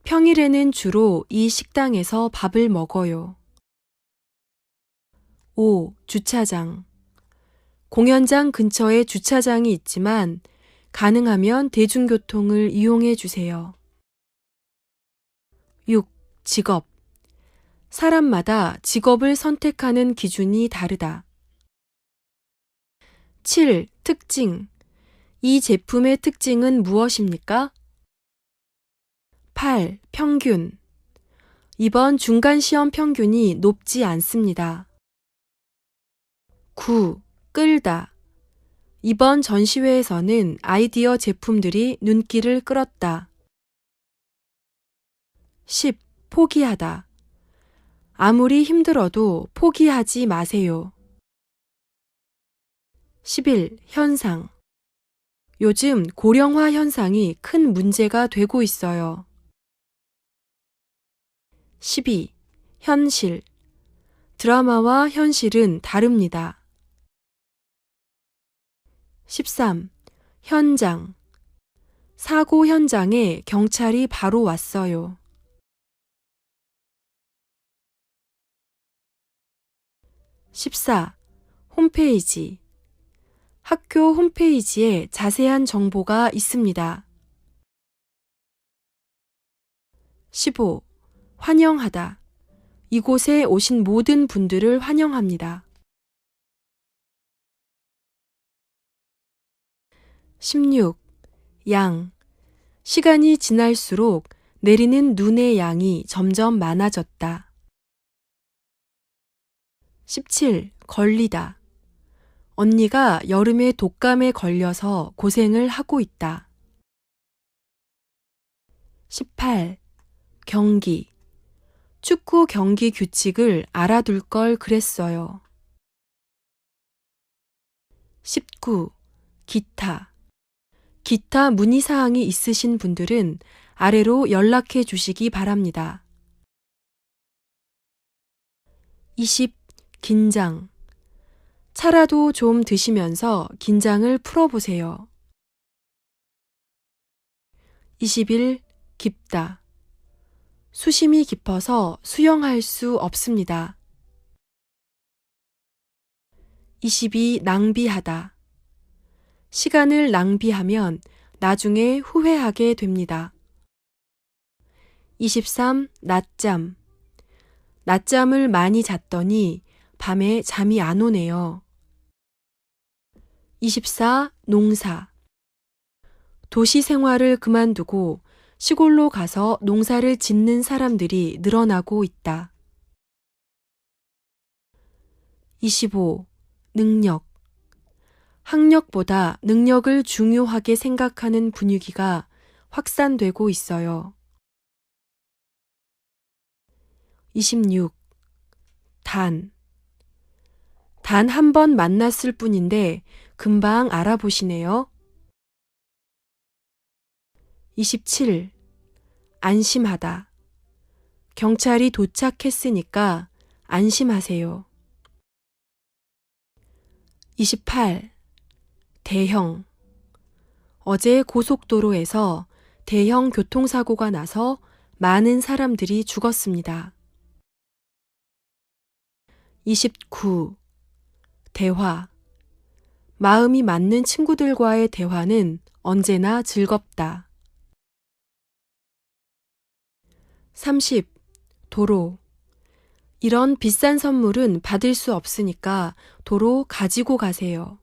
평일에는 주로 이 식당에서 밥을 먹어요. 5. 주차장. 공연장 근처에 주차장이 있지만 가능하면 대중교통을 이용해 주세요. 6. 직업. 사람마다 직업을 선택하는 기준이 다르다. 7. 특징. 이 제품의 특징은 무엇입니까? 8. 평균. 이번 중간시험 평균이 높지 않습니다. 9. 끌다. 이번 전시회에서는 아이디어 제품들이 눈길을 끌었다. 10. 포기하다. 아무리 힘들어도 포기하지 마세요. 11. 현상. 요즘 고령화 현상이 큰 문제가 되고 있어요. 12. 현실. 드라마와 현실은 다릅니다. 13. 현장. 사고 현장에 경찰이 바로 왔어요. 14. 홈페이지. 학교 홈페이지에 자세한 정보가 있습니다. 15. 환영하다. 이곳에 오신 모든 분들을 환영합니다. 16. 양. 시간이 지날수록 내리는 눈의 양이 점점 많아졌다. 17. 걸리다. 언니가 여름에 독감에 걸려서 고생을 하고 있다. 18. 경기. 축구 경기 규칙을 알아둘 걸 그랬어요. 19. 기타. 기타 문의사항이 있으신 분들은 아래로 연락해 주시기 바랍니다. 20. 긴장. 차라도 좀 드시면서 긴장을 풀어보세요. 21. 깊다. 수심이 깊어서 수영할 수 없습니다. 22. 낭비하다. 시간을 낭비하면 나중에 후회하게 됩니다. 23. 낮잠. 낮잠을 많이 잤더니 밤에 잠이 안 오네요. 24. 농사. 도시 생활을 그만두고 시골로 가서 농사를 짓는 사람들이 늘어나고 있다. 25. 능력. 학력보다 능력을 중요하게 생각하는 분위기가 확산되고 있어요. 26. 단 한 번 만났을 뿐인데 금방 알아보시네요. 27. 안심하다. 경찰이 도착했으니까 안심하세요. 28. 대형. 어제 고속도로에서 대형 교통사고가 나서 많은 사람들이 죽었습니다. 29. 대화. 마음이 맞는 친구들과의 대화는 언제나 즐겁다. 30. 도로. 이런 비싼 선물은 받을 수 없으니까 도로 가지고 가세요.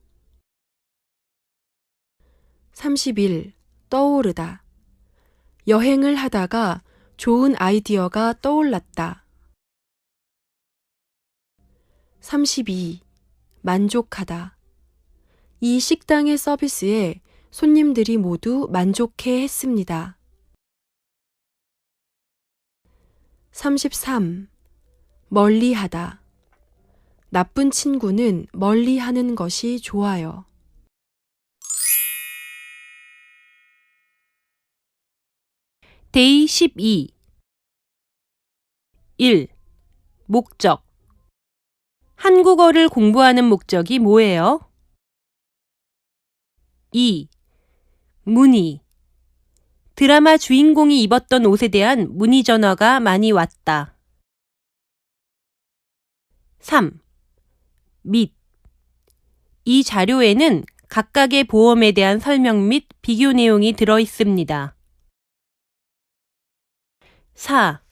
31. 떠오르다. 여행을 하다가 좋은 아이디어가 떠올랐다. 32. 만족하다. 이 식당의 서비스에 손님들이 모두 만족해 했습니다. 33. 멀리하다. 나쁜 친구는 멀리하는 것이 좋아요. 데이 12. 1. 목적. 한국어를 공부하는 목적이 뭐예요? 2. 문의. 드라마 주인공이 입었던 옷에 대한 문의 전화가 많이 왔다. 3. 및. 이 자료에는 각각의 보험에 대한 설명 및 비교 내용이 들어 있습니다. 4.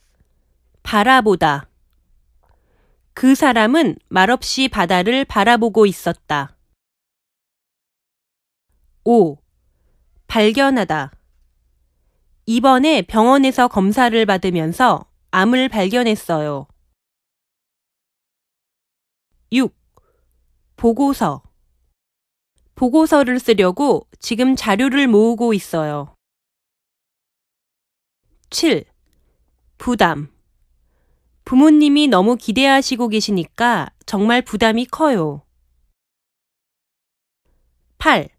바라보다. 그 사람은 말없이 바다를 바라보고 있었다. 5. 발견하다. 이번에 병원에서 검사를 받으면서 암을 발견했어요. 6. 보고서. 보고서를 쓰려고 지금 자료를 모으고 있어요. 7. 부담. 부모님이 너무 기대하시고 계시니까 정말 부담이 커요. 8.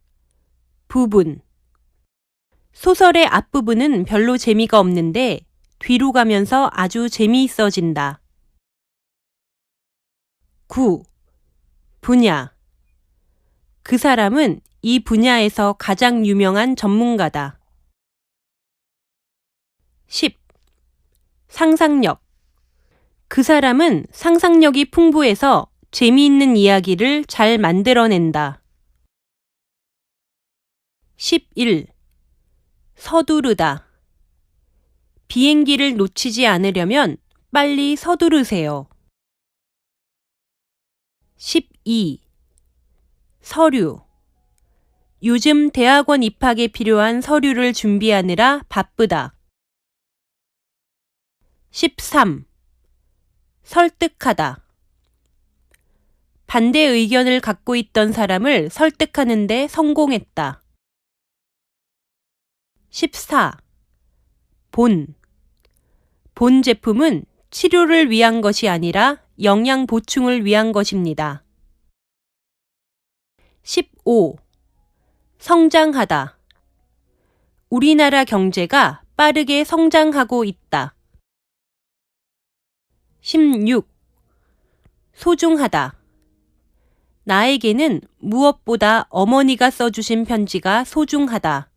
부분. 소설의 앞부분은 별로 재미가 없는데 뒤로 가면서 아주 재미있어진다. 9. 분야. 그 사람은 이 분야에서 가장 유명한 전문가다. 10. 상상력. 그 사람은 상상력이 풍부해서 재미있는 이야기를 잘 만들어낸다. 11. 서두르다. 비행기를 놓치지 않으려면 빨리 서두르세요. 12. 서류. 요즘 대학원 입학에 필요한 서류를 준비하느라 바쁘다. 13. 설득하다. 반대 의견을 갖고 있던 사람을 설득하는 데 성공했다. 14. 본 제품은 치료를 위한 것이 아니라 영양 보충을 위한 것입니다. 15. 성장하다. 우리나라 경제가 빠르게 성장하고 있다. 16. 소중하다. 나에게는 무엇보다 어머니가 써주신 편지가 소중하다.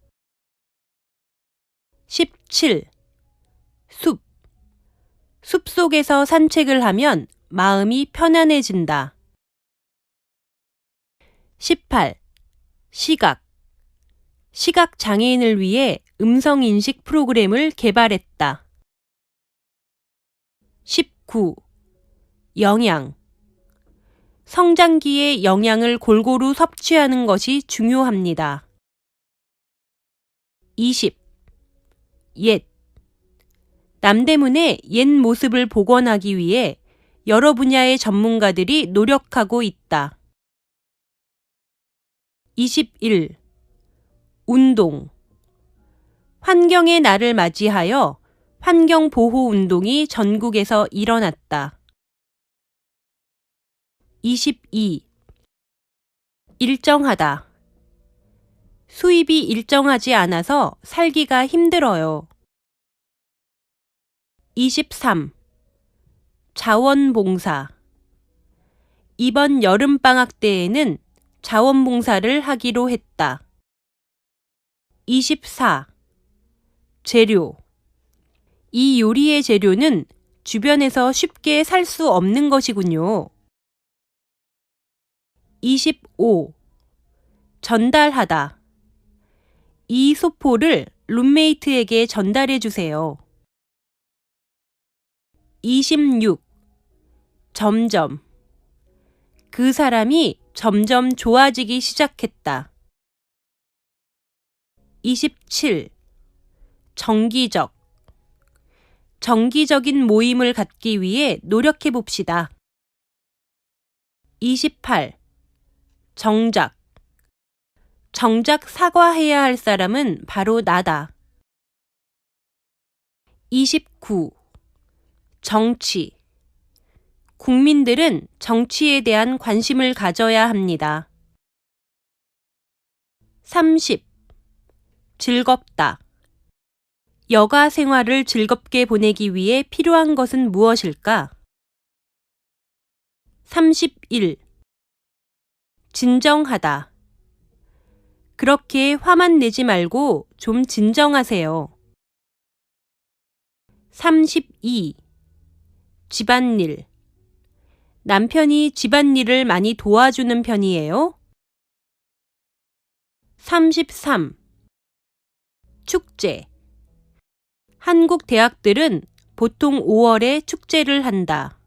17. 숲. 숲속에서 산책을 하면 마음이 편안해진다. 18. 시각. 시각 장애인을 위해 음성인식 프로그램을 개발했다. 19. 영양. 성장기에 영양을 골고루 섭취하는 것이 중요합니다. 20. 옛. 남대문의 옛 모습을 복원하기 위해 여러 분야의 전문가들이 노력하고 있다. 21. 운동. 환경의 날을 맞이하여 환경보호운동이 전국에서 일어났다. 22. 일정하다. 수입이 일정하지 않아서 살기가 힘들어요. 23. 자원봉사. 이번 여름방학 때에는 자원봉사를 하기로 했다. 24. 재료. 이 요리의 재료는 주변에서 쉽게 살 수 없는 것이군요. 25. 전달하다. 이 소포를 룸메이트에게 전달해 주세요. 26. 점점. 그 사람이 점점 좋아지기 시작했다. 27. 정기적. 정기적인 모임을 갖기 위해 노력해 봅시다. 28. 정작. 정작 사과해야 할 사람은 바로 나다. 29. 정치. 국민들은 정치에 대한 관심을 가져야 합니다. 30. 즐겁다. 여가 생활을 즐겁게 보내기 위해 필요한 것은 무엇일까? 31. 진정하다. 그렇게 화만 내지 말고 좀 진정하세요. 32. 집안일. 남편이 집안일을 많이 도와주는 편이에요? 33. 축제. 한국 대학들은 보통 5월에 축제를 한다.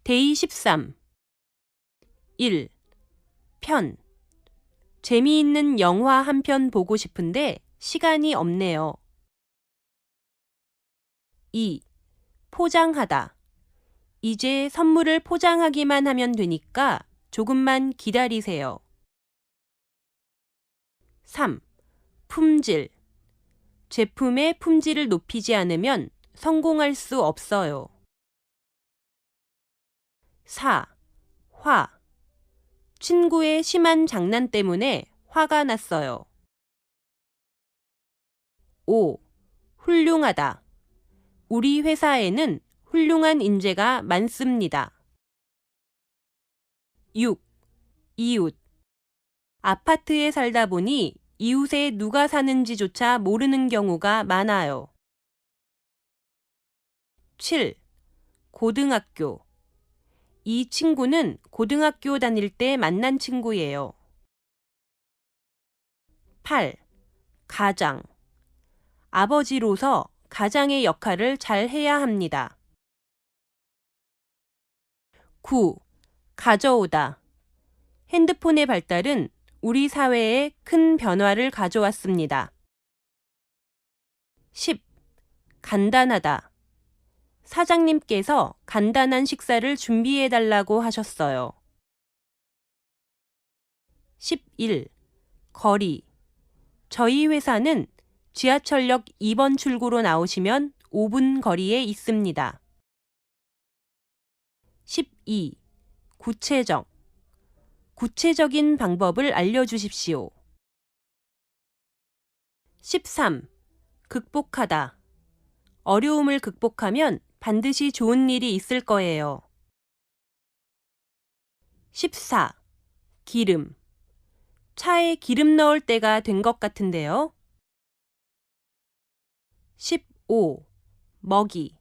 데이 13. 1. 편. 재미있는 영화 한 편 보고 싶은데 시간이 없네요. 2. 포장하다. 이제 선물을 포장하기만 하면 되니까 조금만 기다리세요. 3. 품질. 제품의 품질을 높이지 않으면 성공할 수 없어요. 4. 화. 친구의 심한 장난 때문에 화가 났어요. 5. 훌륭하다. 우리 회사에는 훌륭한 인재가 많습니다. 6. 이웃. 아파트에 살다 보니 이웃에 누가 사는지조차 모르는 경우가 많아요. 7. 고등학교. 이 친구는 고등학교 다닐 때 만난 친구예요. 8. 가장. 아버지로서 가장의 역할을 잘 해야 합니다. 9. 가져오다. 핸드폰의 발달은 우리 사회에 큰 변화를 가져왔습니다. 10. 간단하다. 사장님께서 간단한 식사를 준비해달라고 하셨어요. 11. 거리. 저희 회사는 지하철역 2번 출구로 나오시면 5분 거리에 있습니다. 12. 구체적. 구체적인 방법을 알려주십시오. 13. 극복하다. 어려움을 극복하면 반드시 좋은 일이 있을 거예요. 14. 기름. 차에 기름 넣을 때가 된 것 같은데요. 15. 먹이.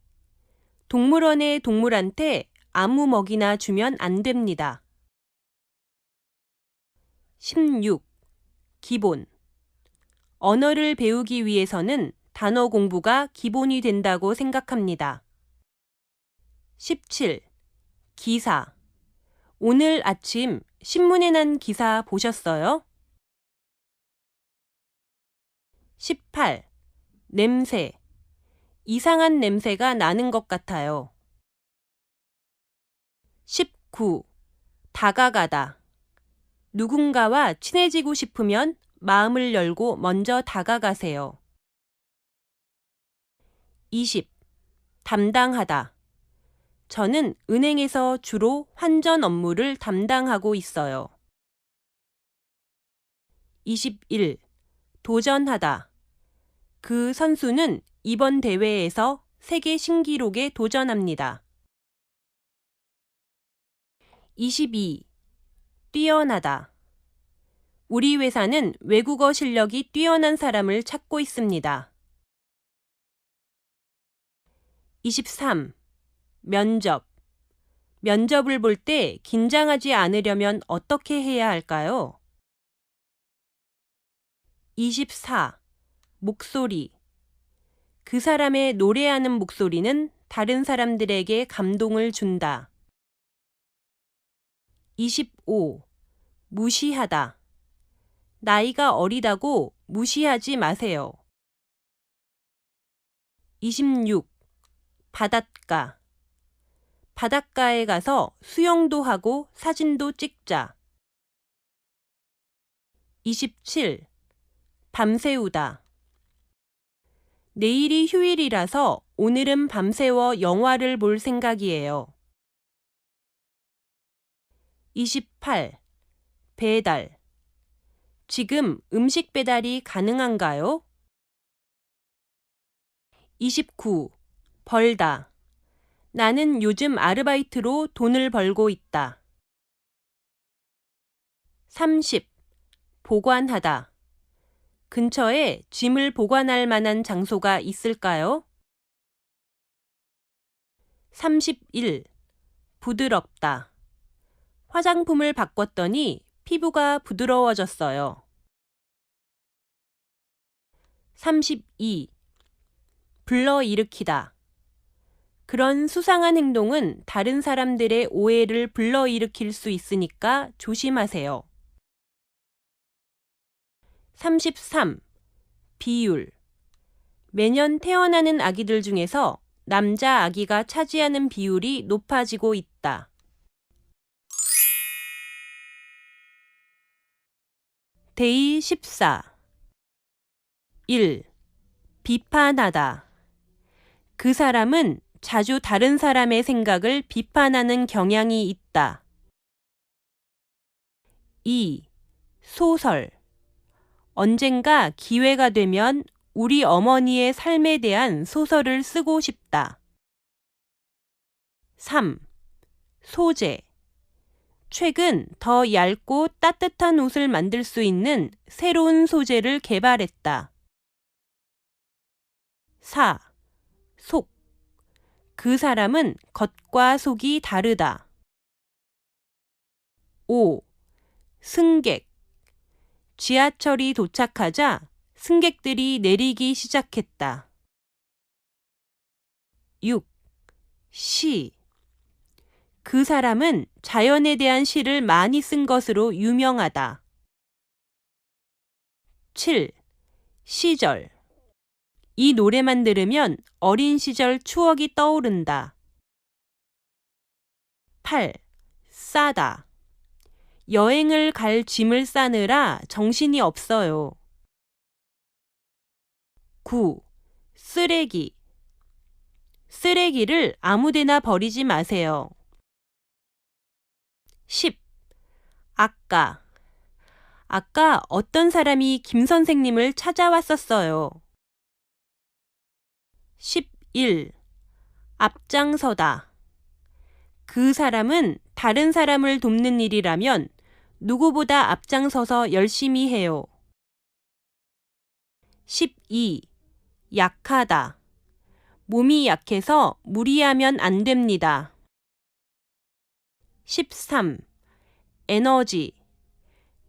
동물원의 동물한테 아무 먹이나 주면 안 됩니다. 16. 기본. 언어를 배우기 위해서는 단어 공부가 기본이 된다고 생각합니다. 17. 기사. 오늘 아침 신문에 난 기사 보셨어요? 18. 냄새. 이상한 냄새가 나는 것 같아요. 19. 다가가다. 누군가와 친해지고 싶으면 마음을 열고 먼저 다가가세요. 20. 담당하다. 저는 은행에서 주로 환전 업무를 담당하고 있어요. 21. 도전하다. 그 선수는 이번 대회에서 세계 신기록에 도전합니다. 22. 뛰어나다. 우리 회사는 외국어 실력이 뛰어난 사람을 찾고 있습니다. 23. 면접. 면접을 볼 때 긴장하지 않으려면 어떻게 해야 할까요? 24. 목소리. 그 사람의 노래하는 목소리는 다른 사람들에게 감동을 준다. 25. 무시하다. 나이가 어리다고 무시하지 마세요. 26. 바닷가. 바닷가에 가서 수영도 하고 사진도 찍자. 27. 밤새우다. 내일이 휴일이라서 오늘은 밤새워 영화를 볼 생각이에요. 28. 배달. 지금 음식 배달이 가능한가요? 29. 벌다. 나는 요즘 아르바이트로 돈을 벌고 있다. 30. 보관하다. 근처에 짐을 보관할 만한 장소가 있을까요? 31. 부드럽다. 화장품을 바꿨더니 피부가 부드러워졌어요. 32. 불러일으키다. 그런 수상한 행동은 다른 사람들의 오해를 불러일으킬 수 있으니까 조심하세요. 33. 비율. 매년 태어나는 아기들 중에서 남자 아기가 차지하는 비율이 높아지고 있다. 데이 14. 1. 비판하다. 그 사람은 자주 다른 사람의 생각을 비판하는 경향이 있다. 2. 소설. 언젠가 기회가 되면 우리 어머니의 삶에 대한 소설을 쓰고 싶다. 3. 소재. 최근 더 얇고 따뜻한 옷을 만들 수 있는 새로운 소재를 개발했다. 4. 속. 그 사람은 겉과 속이 다르다. 5. 승객. 지하철이 도착하자 승객들이 내리기 시작했다. 6. 시. 그 사람은 자연에 대한 시를 많이 쓴 것으로 유명하다. 7. 시절. 이 노래만 들으면 어린 시절 추억이 떠오른다. 8. 싸다. 여행을 갈 짐을 싸느라 정신이 없어요. 9. 쓰레기. 쓰레기를 아무데나 버리지 마세요. 10. 아까 어떤 사람이 김 선생님을 찾아왔었어요. 11. 앞장서다. 그 사람은 다른 사람을 돕는 일이라면 누구보다 앞장서서 열심히 해요. 12. 약하다. 몸이 약해서 무리하면 안 됩니다. 13. 에너지.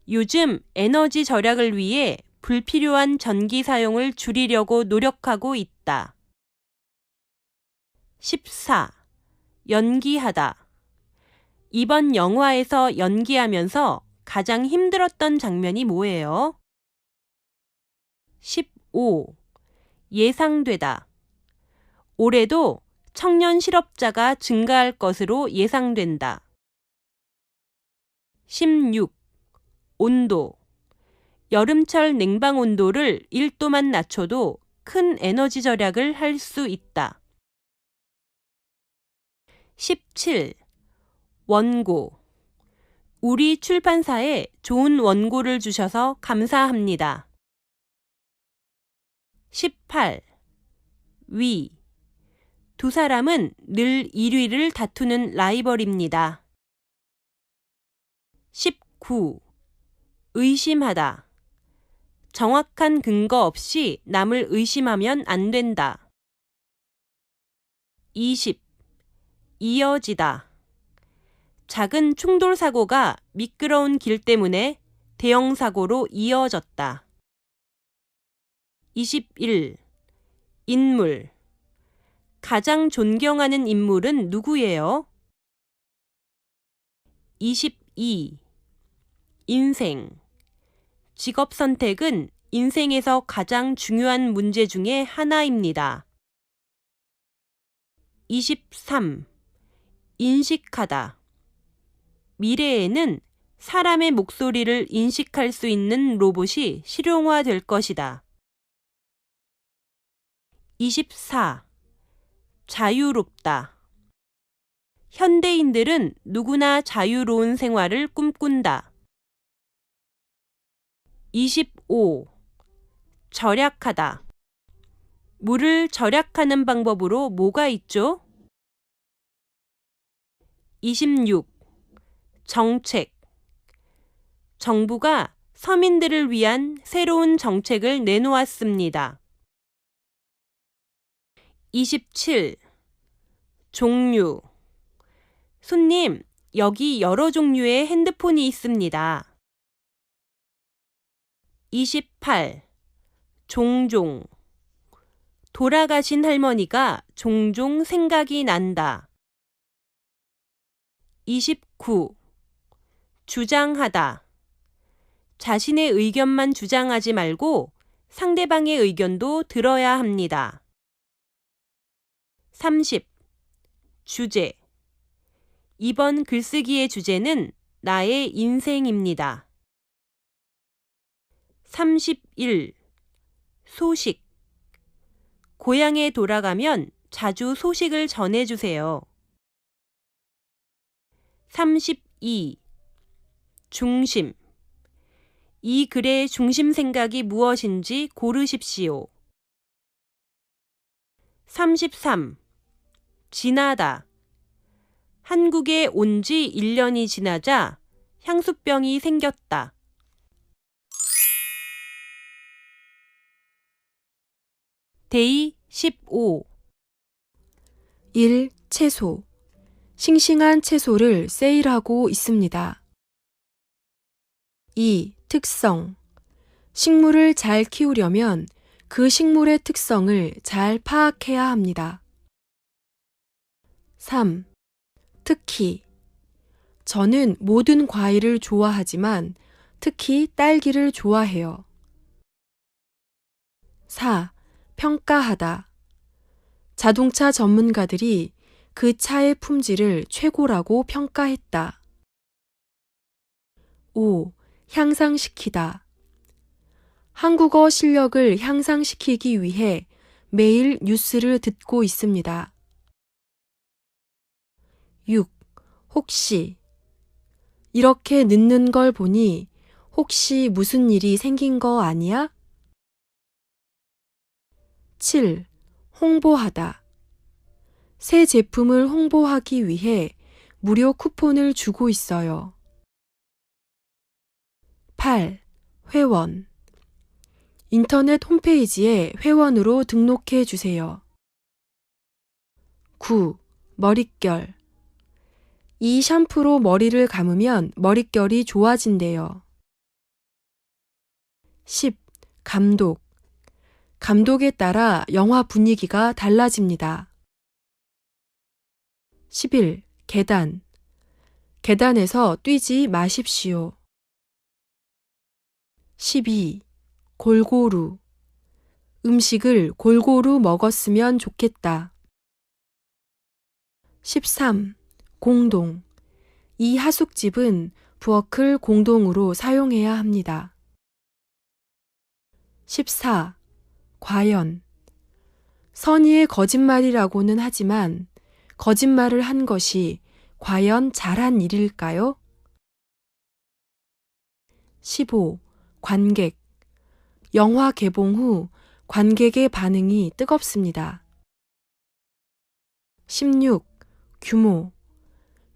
요즘 에너지 절약을 위해 불필요한 전기 사용을 줄이려고 노력하고 있다. 14. 연기하다. 이번 영화에서 연기하면서 가장 힘들었던 장면이 뭐예요? 15. 예상되다. 올해도 청년 실업자가 증가할 것으로 예상된다. 16. 온도. 여름철 냉방 온도를 1도만 낮춰도 큰 에너지 절약을 할 수 있다. 17. 원고. 우리 출판사에 좋은 원고를 주셔서 감사합니다. 18. 위. 두 사람은 늘 1위를 다투는 라이벌입니다. 19. 의심하다. 정확한 근거 없이 남을 의심하면 안 된다. 20. 이어지다. 작은 충돌 사고가 미끄러운 길 때문에 대형 사고로 이어졌다. 21. 인물. 가장 존경하는 인물은 누구예요? 22. 인생. 직업 선택은 인생에서 가장 중요한 문제 중에 하나입니다. 23. 인식하다. 미래에는 사람의 목소리를 인식할 수 있는 로봇이 실용화될 것이다. 24. 자유롭다. 현대인들은 누구나 자유로운 생활을 꿈꾼다. 25. 절약하다. 물을 절약하는 방법으로 뭐가 있죠? 26. 정책. 정부가 서민들을 위한 새로운 정책을 내놓았습니다. 27. 종류. 손님, 여기 여러 종류의 핸드폰이 있습니다. 28. 종종. 돌아가신 할머니가 종종 생각이 난다. 29. 주장하다. 자신의 의견만 주장하지 말고 상대방의 의견도 들어야 합니다. 30. 주제. 이번 글쓰기의 주제는 나의 인생입니다. 31. 소식. 고향에 돌아가면 자주 소식을 전해주세요. 32. 중심. 이 글의 중심 생각이 무엇인지 고르십시오. 33. 지나다. 한국에 온 지 1년이 지나자 향수병이 생겼다. 데이 15. 1. 채소. 싱싱한 채소를 세일하고 있습니다. 2. 특성. 식물을 잘 키우려면 그 식물의 특성을 잘 파악해야 합니다. 3. 특히. 저는 모든 과일을 좋아하지만 특히 딸기를 좋아해요. 4. 평가하다. 자동차 전문가들이 그 차의 품질을 최고라고 평가했다. 5. 향상시키다. 한국어 실력을 향상시키기 위해 매일 뉴스를 듣고 있습니다. 6. 혹시. 이렇게 늦는 걸 보니 혹시 무슨 일이 생긴 거 아니야? 7. 홍보하다. 새 제품을 홍보하기 위해 무료 쿠폰을 주고 있어요. 8. 회원. 인터넷 홈페이지에 회원으로 등록해 주세요. 9. 머릿결. 이 샴푸로 머리를 감으면 머릿결이 좋아진대요. 10. 감독. 감독에 따라 영화 분위기가 달라집니다. 11. 계단. 계단에서 뛰지 마십시오. 12. 골고루. 음식을 골고루 먹었으면 좋겠다. 13. 공동. 이 하숙집은 부엌을 공동으로 사용해야 합니다. 14. 과연. 선의의 거짓말이라고는 하지만 거짓말을 한 것이 과연 잘한 일일까요? 15. 관객. 영화 개봉 후 관객의 반응이 뜨겁습니다. 16. 규모.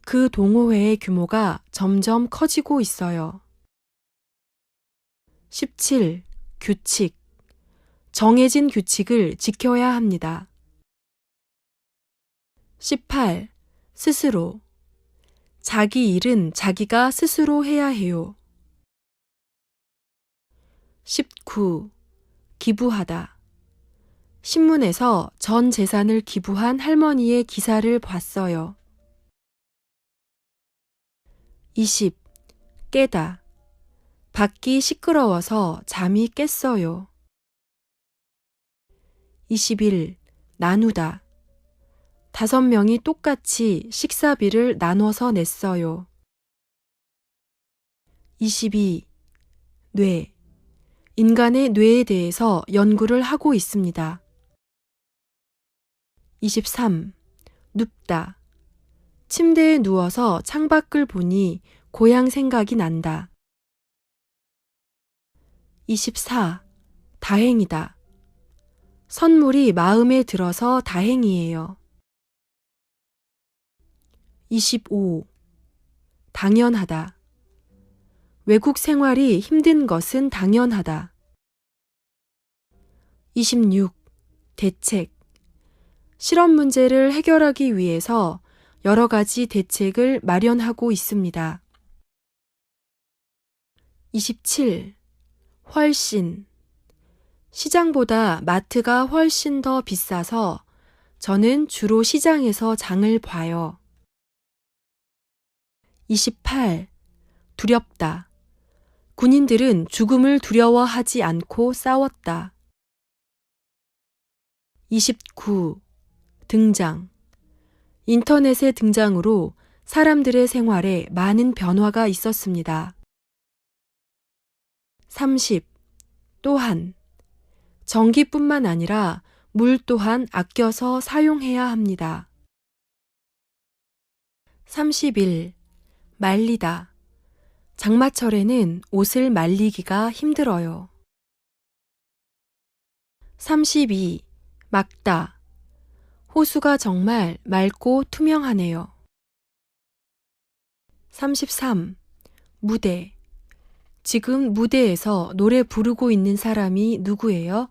그 동호회의 규모가 점점 커지고 있어요. 17. 규칙. 정해진 규칙을 지켜야 합니다. 18. 스스로. 자기 일은 자기가 스스로 해야 해요. 19. 기부하다. 신문에서 전 재산을 기부한 할머니의 기사를 봤어요. 20. 깨다. 밖이 시끄러워서 잠이 깼어요. 21. 나누다. 5명이 똑같이 식사비를 나눠서 냈어요. 22. 뇌. 인간의 뇌에 대해서 연구를 하고 있습니다. 23. 눕다. 침대에 누워서 창밖을 보니 고향 생각이 난다. 24. 다행이다. 선물이 마음에 들어서 다행이에요. 25. 당연하다. 외국 생활이 힘든 것은 당연하다. 26. 대책. 실험 문제를 해결하기 위해서 여러 가지 대책을 마련하고 있습니다. 27. 훨씬. 시장보다 마트가 훨씬 더 비싸서 저는 주로 시장에서 장을 봐요. 28. 두렵다. 군인들은 죽음을 두려워하지 않고 싸웠다. 29. 등장. 인터넷의 등장으로 사람들의 생활에 많은 변화가 있었습니다. 30. 또한. 전기뿐만 아니라 물 또한 아껴서 사용해야 합니다. 31. 말리다. 장마철에는 옷을 말리기가 힘들어요. 32. 막다. 호수가 정말 맑고 투명하네요. 33. 무대. 지금 무대에서 노래 부르고 있는 사람이 누구예요?